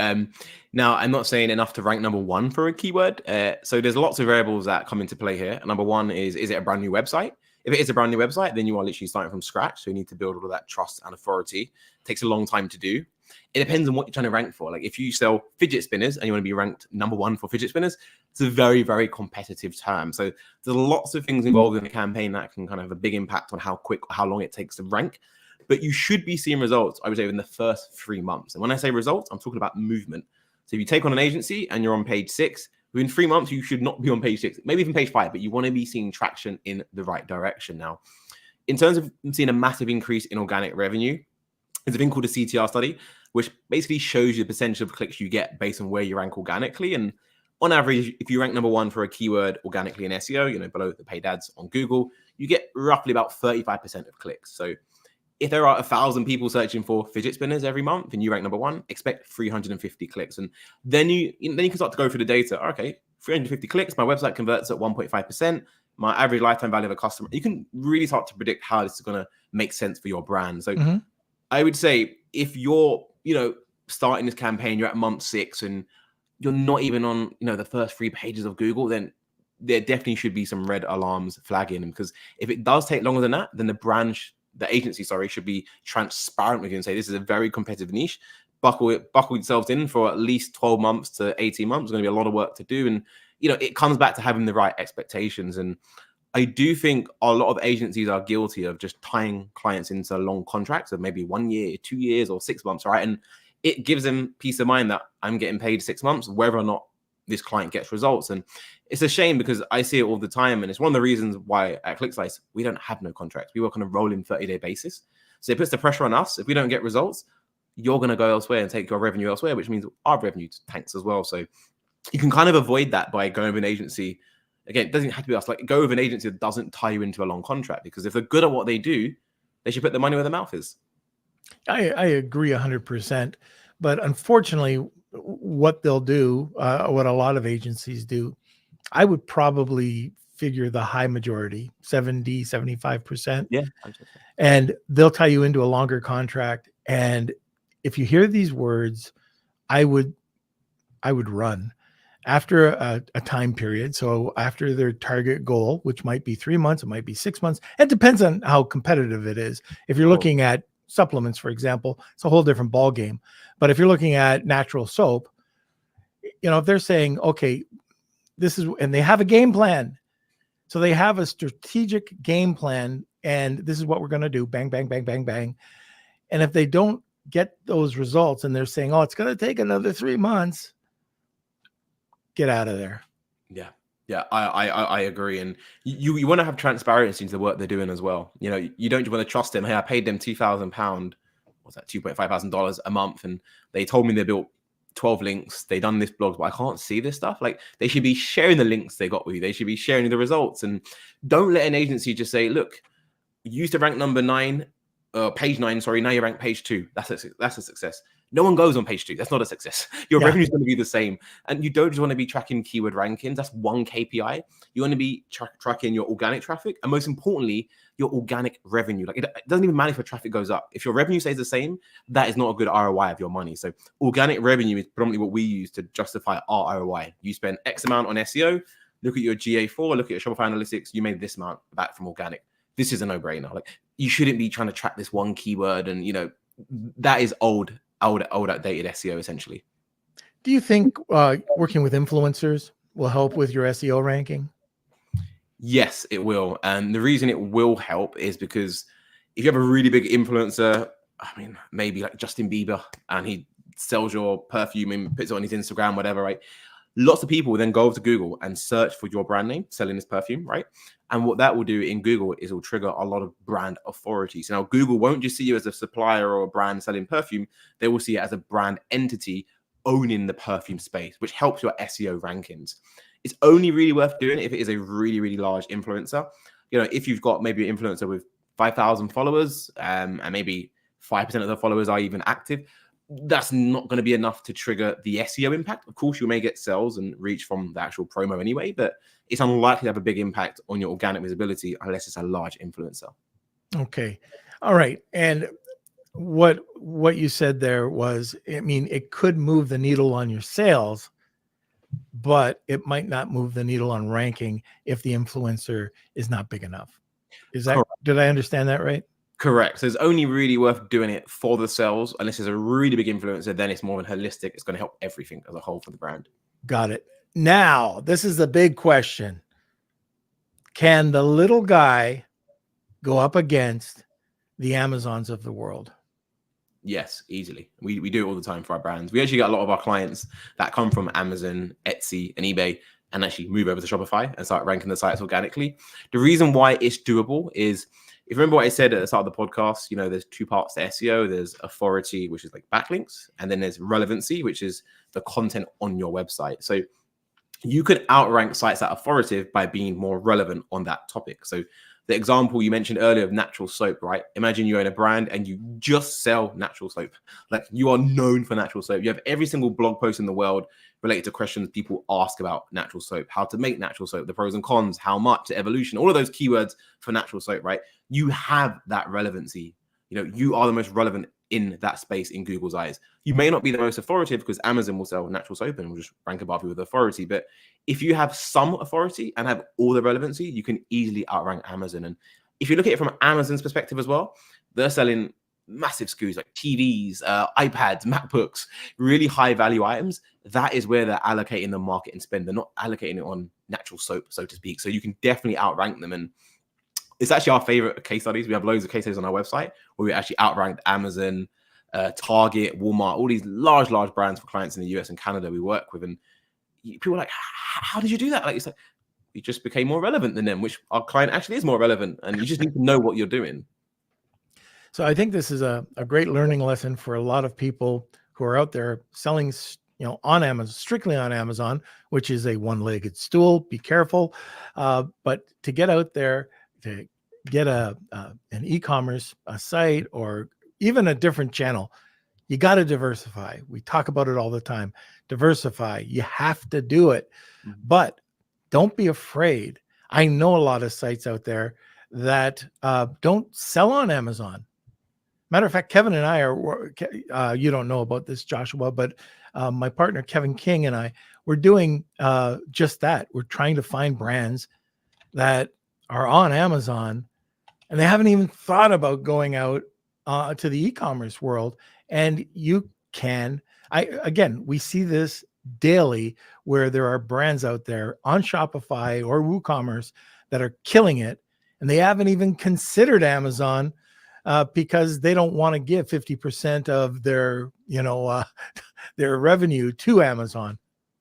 Now, I'm not saying enough to rank number 1 for a keyword. So there's lots of variables that come into play here. Number 1 is it a brand new website? If it is a brand new website, then you are literally starting from scratch. So you need to build all of that trust and authority. It takes a long time to do. It depends on what you're trying to rank for. Like if you sell fidget spinners and you want to be ranked number 1 for fidget spinners, it's a very, very competitive term. So there's lots of things involved in the campaign that can kind of have a big impact on how quick or how long it takes to rank. But you should be seeing results, I would say, in the first 3 months. And when I say results, I'm talking about movement. So if you take on an agency and you're on page 6, within 3 months, you should not be on page 6, maybe even page 5, but you want to be seeing traction in the right direction. Now, in terms of seeing a massive increase in organic revenue, there's a thing called a CTR study, which basically shows you the percentage of clicks you get based on where you rank organically. And on average, if you rank number 1 for a keyword organically in SEO, below the paid ads on Google, you get roughly about 35% of clicks. So if there are 1,000 people searching for fidget spinners every month and you rank number 1, expect 350 clicks. And then you can start to go through the data. Okay, 350 clicks, my website converts at 1.5%. My average lifetime value of a customer. You can really start to predict how this is going to make sense for your brand. So I would say if you're, starting this campaign, you're at month 6 and you're not even on, the first 3 pages of Google, then there definitely should be some red alarms flagging. Because if it does take longer than that, then the brand the agency, sorry, should be transparent with you and say, this is a very competitive niche. Buckle yourselves in for at least 12 months to 18 months. There's going to be a lot of work to do. And, it comes back to having the right expectations. And I do think a lot of agencies are guilty of just tying clients into long contracts of maybe 1 year, 2 years, or 6 months, right? And it gives them peace of mind that I'm getting paid 6 months, whether or not this client gets results. And it's a shame because I see it all the time. And it's one of the reasons why at ClickSlice, we don't have no contracts. We work on a rolling 30-day basis. So it puts the pressure on us. If we don't get results, you're going to go elsewhere and take your revenue elsewhere, which means our revenue tanks as well. So you can kind of avoid that by going with an agency. Again, it doesn't have to be us. Like, go with an agency that doesn't tie you into a long contract, because if they're good at what they do, they should put their money where their mouth is. I agree 100%. But unfortunately, what they'll do, what a lot of agencies do, I would probably figure the high majority, 70, 75%. Yeah. And they'll tie you into a longer contract. And if you hear these words, I would run after a time period. So after their target goal, which might be 3 months, it might be 6 months. It depends on how competitive it is. If you're looking at supplements, for example, it's a whole different ball game. But if you're looking at natural soap, if they're saying, okay, this is, and they have a game plan. So they have a strategic game plan, and this is what we're going to do. Bang, bang, bang, bang, bang. And if they don't get those results and they're saying, oh, it's going to take another 3 months, get out of there. Yeah, I agree. And you want to have transparency into the work they're doing as well. You don't just want to trust them. Hey, I paid them £2,000. What's that? $2,500 a month. And they told me they built 12 links. They done this blog, but I can't see this stuff. Like, they should be sharing the links they got with you. They should be sharing the results. And don't let an agency just say, look, you used to rank page 9, sorry. Now you rank page 2. That's a success. No one goes on page 2. That's not a success. Your revenue is going to be the same. And you don't just want to be tracking keyword rankings. That's one KPI. You want to be tracking your organic traffic. And most importantly, your organic revenue. Like, it doesn't even matter if your traffic goes up. If your revenue stays the same, that is not a good ROI of your money. So organic revenue is predominantly what we use to justify our ROI. You spend X amount on SEO, look at your GA4, look at your Shopify analytics, you made this amount back from organic. This is a no-brainer. Like, you shouldn't be trying to track this one keyword. And, that is outdated SEO essentially. Do you think working with influencers will help with your SEO ranking? Yes, it will. And the reason it will help is because if you have a really big influencer, maybe like Justin Bieber, and he sells your perfume and puts it on his Instagram, whatever, right? Lots of people will then go over to Google and search for your brand name, selling this perfume, right? And what that will do in Google is it will trigger a lot of brand authority. So now Google won't just see you as a supplier or a brand selling perfume. They will see it as a brand entity owning the perfume space, which helps your SEO rankings. It's only really worth doing it if it is a really, really large influencer. If you've got maybe an influencer with 5,000 followers and maybe 5% of the followers are even active, that's not going to be enough to trigger the SEO impact. Of course, you may get sales and reach from the actual promo anyway, but it's unlikely to have a big impact on your organic visibility unless it's a large influencer. Okay. All right. And what you said there was, it could move the needle on your sales, but it might not move the needle on ranking if the influencer is not big enough. Is that, did I understand that right? Correct. So it's only really worth doing it for the sales unless it's a really big influencer. Then it's more of a holistic. It's going to help everything as a whole for the brand. Got it. Now, this is the big question. Can the little guy go up against the Amazons of the world? Yes, easily. We do it all the time for our brands. We actually get a lot of our clients that come from Amazon, Etsy, and eBay and actually move over to Shopify and start ranking the sites organically. The reason why it's doable is, if you remember what I said at the start of the podcast, there's two parts to SEO. There's authority, which is like backlinks, and then there's relevancy, which is the content on your website. So you could outrank sites that are authoritative by being more relevant on that topic. So the example you mentioned earlier of natural soap, right? Imagine you own a brand and you just sell natural soap. Like, you are known for natural soap. You have every single blog post in the world related to questions people ask about natural soap, how to make natural soap, the pros and cons, how much, the evolution, all of those keywords for natural soap, right? You have that relevancy. You are the most relevant in that space in Google's eyes. You may not be the most authoritative because Amazon will sell natural soap and will just rank above you with authority. But if you have some authority and have all the relevancy, you can easily outrank Amazon. And if you look at it from Amazon's perspective as well, they're selling massive SKUs like TVs, iPads, MacBooks, really high value items. That is where they're allocating the market and spend. They're not allocating it on natural soap, so to speak. So you can definitely outrank them. And it's actually our favorite case studies. We have loads of case studies on our website where we actually outranked Amazon, Target, Walmart, all these large brands for clients in the US and Canada we work with. And people are like, how did you do that? Like, it's like, you just became more relevant than them, which our client actually is more relevant. And you just need to know what you're doing. So I think this is a great learning lesson for a lot of people who are out there selling, on Amazon, strictly on Amazon, which is a one-legged stool. Be careful. But to get out there, to get an e-commerce site or even a different channel, you got to diversify. We talk about it all the time. Diversify. You have to do it. But don't be afraid. I know a lot of sites out there that don't sell on Amazon. Matter of fact, Kevin and I are, you don't know about this, Joshua, but my partner, Kevin King, and I, we're doing just that. We're trying to find brands that are on Amazon and they haven't even thought about going out to the e-commerce world. And you can, we see this daily where there are brands out there on Shopify or WooCommerce that are killing it. And they haven't even considered Amazon because they don't want to give 50% of their, their revenue to Amazon.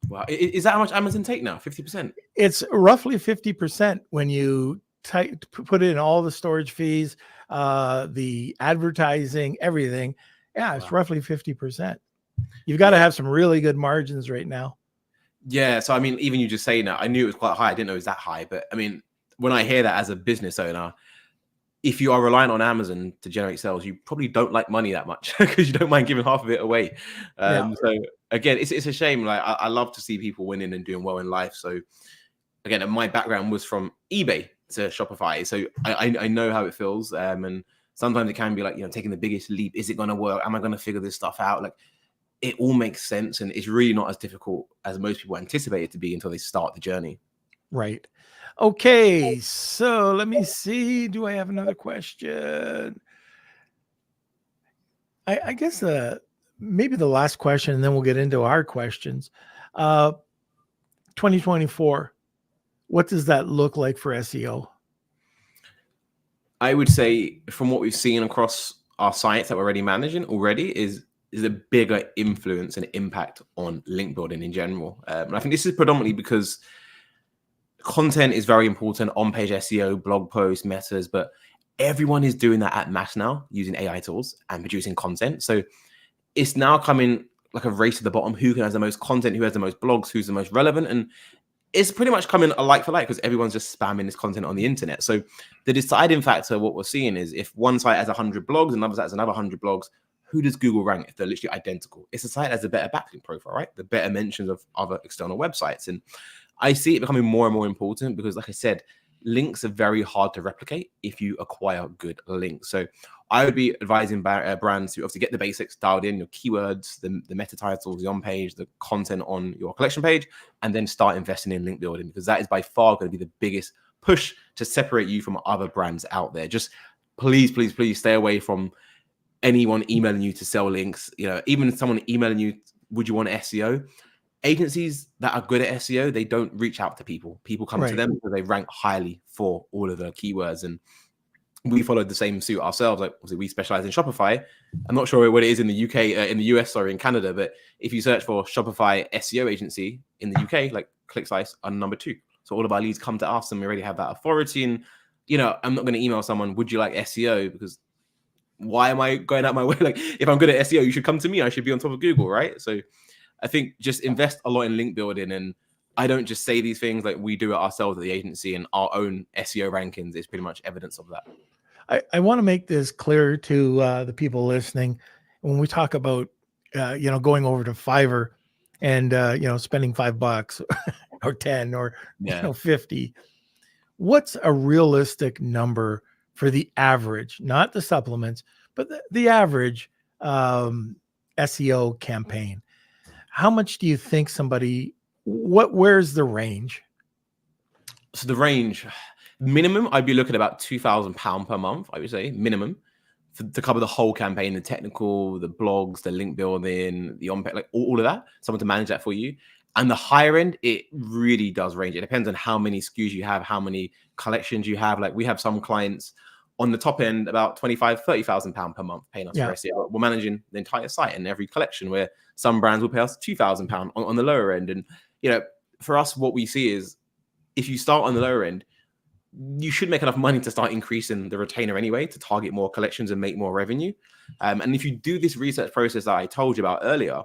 Wow. Is that how much Amazon take now? 50%? It's roughly 50% when you put in all the storage fees, the advertising, everything. Yeah, it's roughly 50%. You've got to have some really good margins right now. Yeah. So, I mean, even you just saying that, I knew it was quite high. I didn't know it was that high. But I mean, when I hear that as a business owner, if you are relying on Amazon to generate sales, you probably don't like money that much because you don't mind giving half of it away. So again, it's a shame. Like I love to see people winning and doing well in life. So again, my background was from eBay to Shopify. So I know how it feels. And sometimes it can be like, taking the biggest leap. Is it going to work? Am I going to figure this stuff out? Like it all makes sense. And it's really not as difficult as most people anticipate it to be until they start the journey. Right. Okay, so let me see. Do I have another question? I guess maybe the last question, and then we'll get into our questions. 2024, what does that look like for SEO? I would say from what we've seen across our sites that we're already managing is a bigger influence and impact on link building in general. And I think this is predominantly because content is very important, on-page SEO, blog posts, metas, but everyone is doing that at mass now using AI tools and producing content. So it's now coming like a race to the bottom. Who has the most content? Who has the most blogs? Who's the most relevant? And it's pretty much coming a like for like because everyone's just spamming this content on the internet. So the deciding factor, what we're seeing is if one site has 100 blogs, another site has another 100 blogs, who does Google rank if they're literally identical? It's a site that has a better backlink profile, right? The better mentions of other external websites. And I see it becoming more and more important because, like I said, links are very hard to replicate if you acquire good links. So I would be advising brands to obviously get the basics dialed in, your keywords, the meta titles, the on-page, the content on your collection page, and then start investing in link building because that is by far going to be the biggest push to separate you from other brands out there. Just please stay away from anyone emailing you to sell links. Even someone emailing you, would you want SEO? Agencies that are good at SEO, they don't reach out to people. People come to them because they rank highly for all of the keywords. And we followed the same suit ourselves. Like obviously we specialize in Shopify. I'm not sure what it is in the UK, in the US, sorry, in Canada. But if you search for Shopify SEO agency in the UK, like ClickSlice are number 2. So all of our leads come to us and we already have that authority. And, I'm not going to email someone, would you like SEO? Because why am I going out my way? Like if I'm good at SEO, you should come to me. I should be on top of Google, right? So I think just invest a lot in link building. And I don't just say these things, like we do it ourselves at the agency, and our own SEO rankings is pretty much evidence of that. I want to make this clear to the people listening. When we talk about, going over to Fiverr and, spending $5 or 10 or 50, what's a realistic number for the average, not the supplements, but the average SEO campaign? How much do you think where's the range? So the range, Minimum, I'd be looking at about £2,000 per month, I would say, minimum, to cover the whole campaign, the technical, the blogs, the link building, the on-page, like all of that, someone to manage that for you. And the higher end, it really does range. It depends on how many SKUs you have, how many collections you have. Like we have some clients on the top end, about £25,000-30,000 per month paying us for SEO. We're managing the entire site and every collection, where some brands will pay us £2,000 on the lower end. And, you know, for us, what we see is if you start on the lower end, you should make enough money to start increasing the retainer anyway, to target more collections and make more revenue. And if you do this research process that I told you about earlier,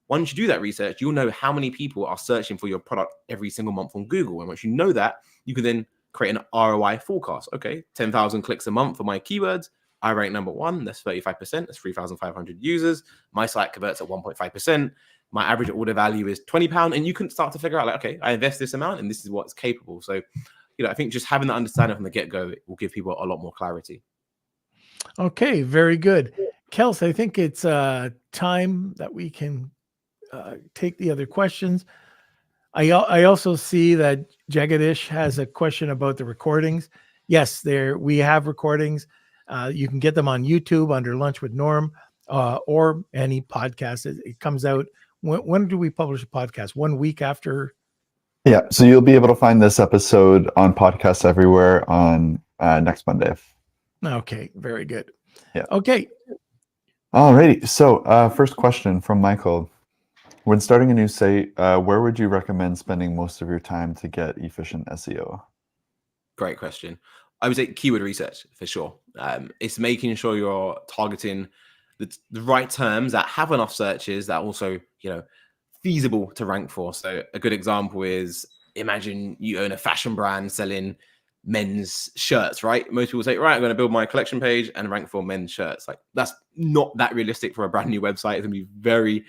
once you do that research, you'll know how many people are searching for your product every single month on Google. And once you know that, you can then create an ROI forecast. Okay, 10,000 clicks a month for my keywords. I rank number 1. That's 35%. That's 3,500 users. My site converts at 1.5%. My average order value is £20. And you can start to figure out, like, okay, I invest this amount and this is what's capable. So, you know, I think just having that understanding from the get-go will give people a lot more clarity. Okay, very good. Kels, I think it's time that we can take the other questions. I also see that Jagadish has a question about the recordings. Yes, we have recordings. You can get them on YouTube under Lunch with Norm, or any podcast. It comes out. When do we publish a podcast? 1 week after? Yeah, so you'll be able to find this episode on podcasts everywhere on next Monday. Okay, very good. Yeah. Okay. Alrighty. So first question from Michael. When starting a new site, where would you recommend spending most of your time to get efficient SEO? Great question. I would say keyword research for sure. It's making sure you're targeting the right terms that have enough searches that also, you know, feasible to rank for. So a good example is, imagine you own a fashion brand selling men's shirts, right? Most people say, right, I'm going to build my collection page and rank for men's shirts. Like, that's not that realistic for a brand new website. It's going to be very,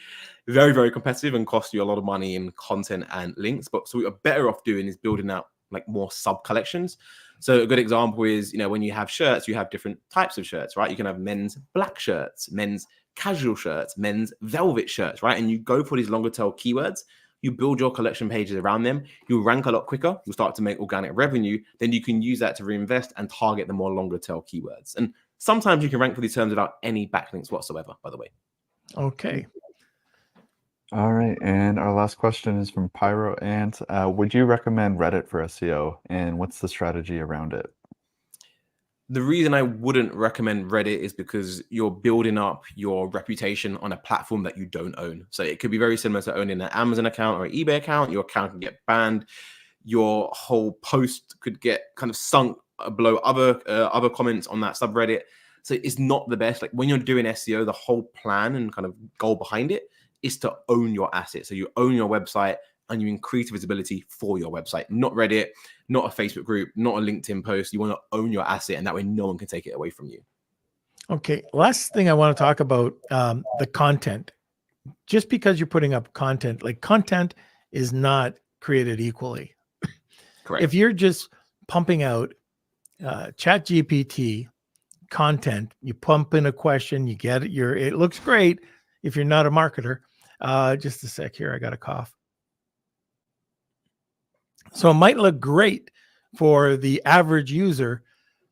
very, very competitive and cost you a lot of money in content and links. But so what you're better off doing is building out like more sub collections. So a good example is, you know, when you have shirts, you have different types of shirts, right? You can have men's black shirts, men's casual shirts, men's velvet shirts, right? And you go for these longer tail keywords. You build your collection pages around them. You'll rank a lot quicker. You'll start to make organic revenue. Then you can use that to reinvest and target the more longer tail keywords. And sometimes you can rank for these terms without any backlinks whatsoever, by the way. Okay. All right. And our last question is from Pyro Ant. Would you recommend Reddit for SEO? And what's the strategy around it? The reason I wouldn't recommend Reddit is because you're building up your reputation on a platform that you don't own. So it could be very similar to owning an Amazon account or an eBay account. Your account can get banned. Your whole post could get kind of sunk below other comments on that subreddit. So it's not the best. Like when you're doing SEO, the whole plan and kind of goal behind it is to own your asset. So you own your website and you increase visibility for your website, not Reddit, not a Facebook group, not a LinkedIn post. You want to own your asset, and that way no one can take it away from you. Okay. Last thing I want to talk about, the content. Just because you're putting up content, like content is not created equally. Correct. If you're just pumping out chat GPT content, you pump in a question, you get it, it looks great if you're not a marketer. Just a sec here, I got a cough. So it might look great for the average user,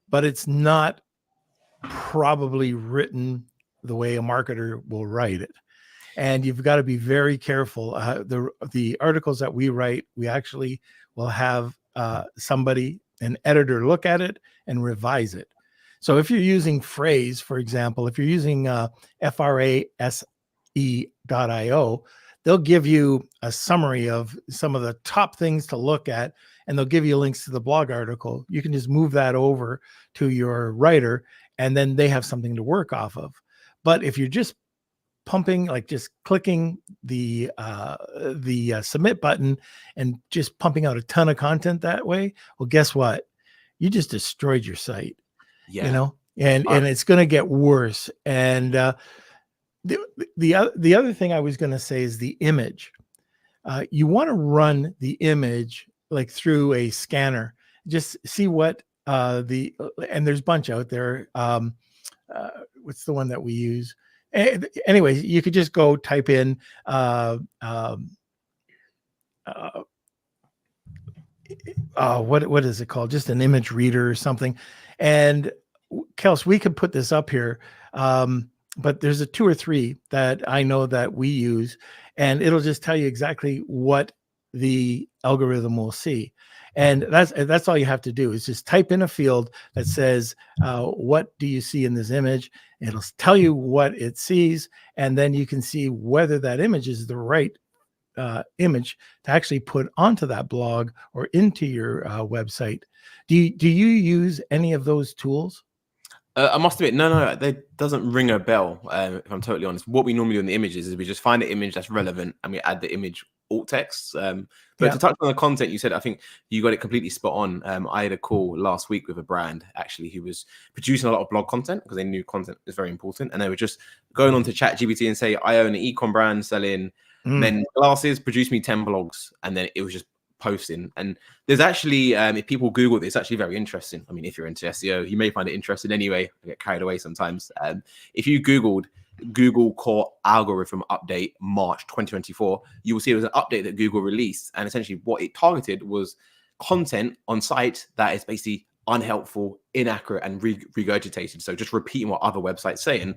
but it's not probably written the way a marketer will write it. And you've got to be very careful. The articles that we write, we actually will have somebody, an editor, look at it and revise it. So if you're using Phrase, for example, if you're using FRASE.io, they'll give you a summary of some of the top things to look at, and they'll give you links to the blog article. You can just move that over to your writer, and then they have something to work off of. But if you're just pumping, like just clicking the submit button and just pumping out a ton of content that way, well, guess what? You just destroyed your site. Yeah. You know, and it's going to get worse. And the other thing I was going to say is the image. You want to run the image like through a scanner. Just see what and there's a bunch out there. What's the one that we use? Anyways, you could just go type in what is it called? Just an image reader or something. And Kels, we could put this up here. But there's a 2 or 3 that I know that we use, and it'll just tell you exactly what the algorithm will see. And that's all you have to do is just type in a field that says, what do you see in this image? It'll tell you what it sees, and then you can see whether that image is the right image to actually put onto that blog or into your website. Do you use any of those tools? I must admit, no, that doesn't ring a bell. If I'm totally honest, what we normally do in the images is we just find the image that's relevant and we add the image alt text. But to touch on the content, you said, I think you got it completely spot on. I had a call last week with a brand actually who was producing a lot of blog content because they knew content is very important, and they were just going on to ChatGPT and say, I own an e-com brand selling men's glasses, produce me 10 blogs, and then it was just posting. And there's actually if people Google this, it's actually very interesting. I mean, if you're into SEO, you may find it interesting anyway. I get carried away sometimes. If you Googled Google core algorithm update March 2024, you will see it was an update that Google released, and essentially what it targeted was content on site that is basically unhelpful, inaccurate, and regurgitated. So just repeating what other websites say. And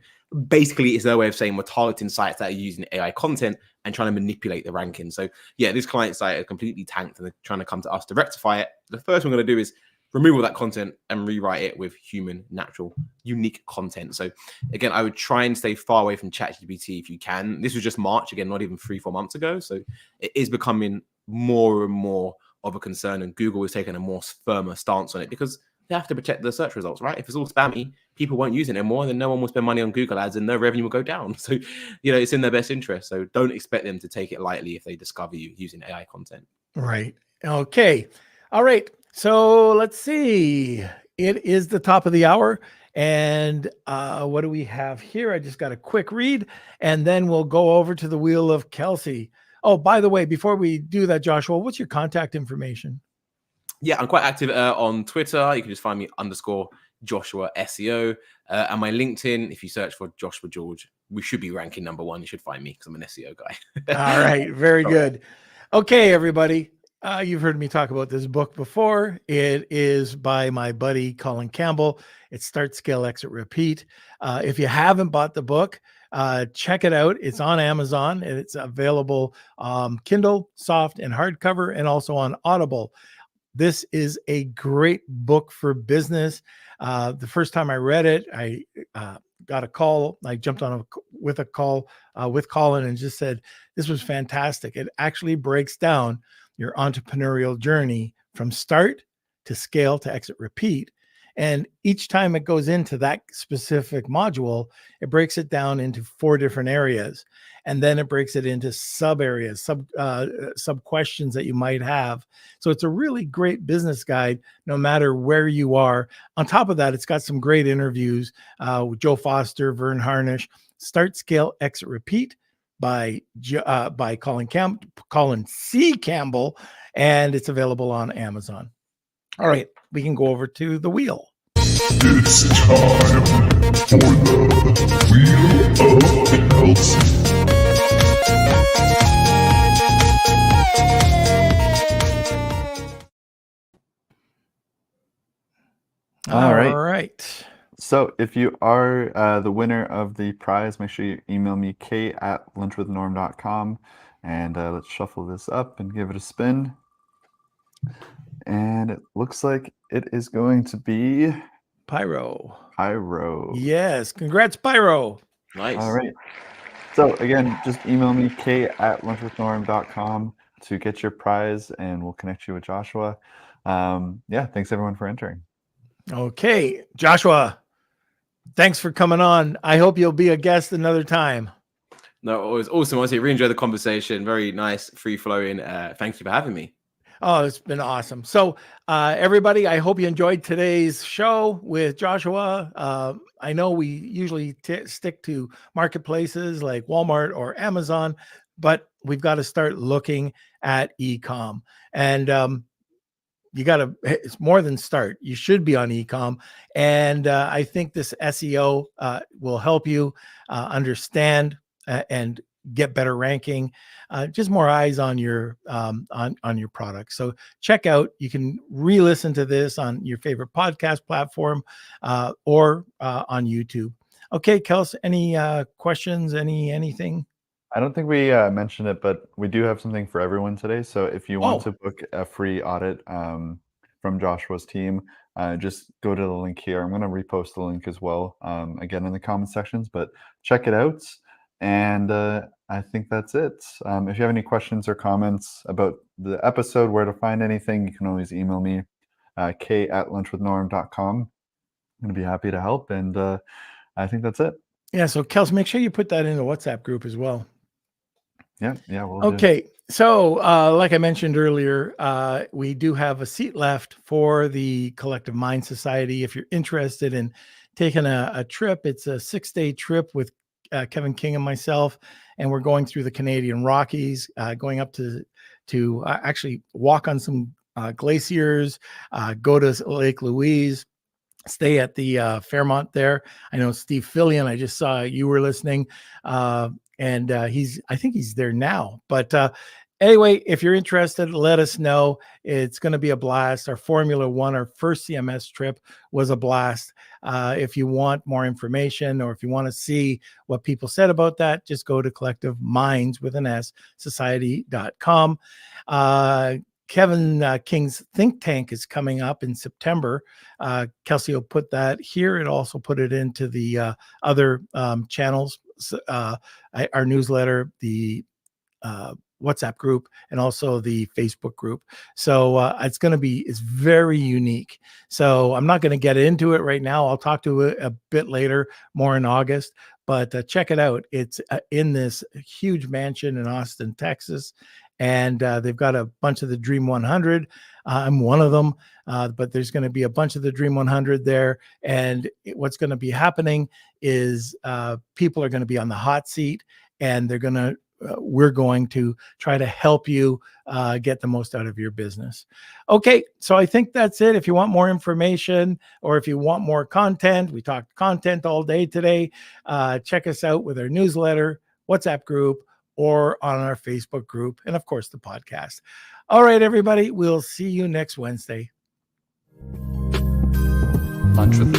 basically it's their way of saying we're targeting sites that are using AI content and trying to manipulate the ranking. So yeah, this client site is completely tanked and they're trying to come to us to rectify it. The first thing we're going to do is remove all that content and rewrite it with human, natural, unique content. So again, I would try and stay far away from ChatGPT if you can. This was just March, again, not even 3-4 months ago. So it is becoming more and more of a concern, and Google is taking a more firmer stance on it because they have to protect the search results, right? If it's all spammy, people won't use it anymore, then no one will spend money on Google ads and their revenue will go down. So, it's in their best interest. So don't expect them to take it lightly if they discover you using AI content. Right. Okay. All right. So let's see. It is the top of the hour. And what do we have here? I just got a quick read, and then we'll go over to the wheel of Kelsey. Oh, by the way, before we do that, Joshua, what's your contact information? Yeah, I'm quite active on Twitter. You can just find me _Joshua SEO. And my LinkedIn, if you search for Joshua George, we should be ranking #1. You should find me because I'm an SEO guy. All right. Very good. Okay, everybody. You've heard me talk about this book before. It is by my buddy, Colin Campbell. It's Start, Scale, Exit, Repeat. If you haven't bought the book, check it out. It's on Amazon and it's available Kindle, soft and hardcover, and also on Audible. This is a great book for business. The first time I read it, I got a call. I jumped on with a call with Colin and just said, this was fantastic. It actually breaks down your entrepreneurial journey from start to scale to exit, repeat. And each time it goes into that specific module, it breaks it down into 4 different areas. And then it breaks it into sub areas, sub questions that you might have. So it's a really great business guide, no matter where you are. On top of that, it's got some great interviews with Joe Foster, Vern Harnish. Start, Scale, Exit, Repeat by Colin C. Campbell, and it's available on Amazon. All right, we can go over to the wheel. It's time for the Wheel of Kelsey. All right. All right. So if you are the winner of the prize, make sure you email me, kate@lunchwithnorm.com, and let's shuffle this up and give it a spin. And it looks like it is going to be Pyro. Yes. Congrats, Pyro. Nice. All right. So again, just email me, kate@lunchwithnorm.com to get your prize, and we'll connect you with Joshua. Thanks everyone for entering. Okay, Joshua, thanks for coming on. I hope you'll be a guest another time. No, it was awesome. Honestly, really enjoyed the conversation. Very nice, free flowing. Thank you for having me. Oh, it's been awesome. So everybody, I hope you enjoyed today's show with Joshua. I know we usually stick to marketplaces like Walmart or Amazon, but we've got to start looking at e-com. And it's more than start. You should be on e-com. And I think this SEO will help you understand and get better ranking, just more eyes on your product. So check out, you can re-listen to this on your favorite podcast platform or on YouTube. Okay, Kels, any questions, anything? I don't think we mentioned it, but we do have something for everyone today. So if you want to book a free audit from Joshua's team, just go to the link here. I'm going to repost the link as well, again, in the comment sections, but check it out. And I think that's it. If you have any questions or comments about the episode, where to find anything, you can always email me, k@lunchwithnorm.com. I'm going to be happy to help. And I think that's it. Yeah. So Kels, make sure you put that in the WhatsApp group as well. Yeah. We'll okay. So like I mentioned earlier, we do have a seat left for the Collective Mind Society. If you're interested in taking a trip, it's a 6-day trip with Kevin King and myself, and we're going through the Canadian Rockies, going up to actually walk on some glaciers, go to Lake Louise, stay at the Fairmont there. I know Steve Fillion, I just saw you were listening, and I think he's there now. But anyway, if you're interested, let us know. It's going to be a blast. Our Formula One, our first CMS trip, was a blast. If you want more information, or if you want to see what people said about that, just go to Collective Minds with an S society.com. Kevin King's think tank is coming up in September. Kelsey will put that here. It also put it into the other channels, our newsletter, the WhatsApp group, and also the Facebook group. So it's very unique. So I'm not going to get into it right now. I'll talk to it a bit later, more in August, but check it out. It's in this huge mansion in Austin, Texas. And they've got a bunch of the Dream 100. I'm one of them, but there's going to be a bunch of the Dream 100 there. And what's going to be happening is people are going to be on the hot seat, and we're going to try to help you get the most out of your business. Okay, so I think that's it. If you want more information, or if you want more content, we talked content all day today. Check us out with our newsletter, WhatsApp group, or on our Facebook group, and of course the podcast. All right, everybody, we'll see you next Wednesday. Lunch with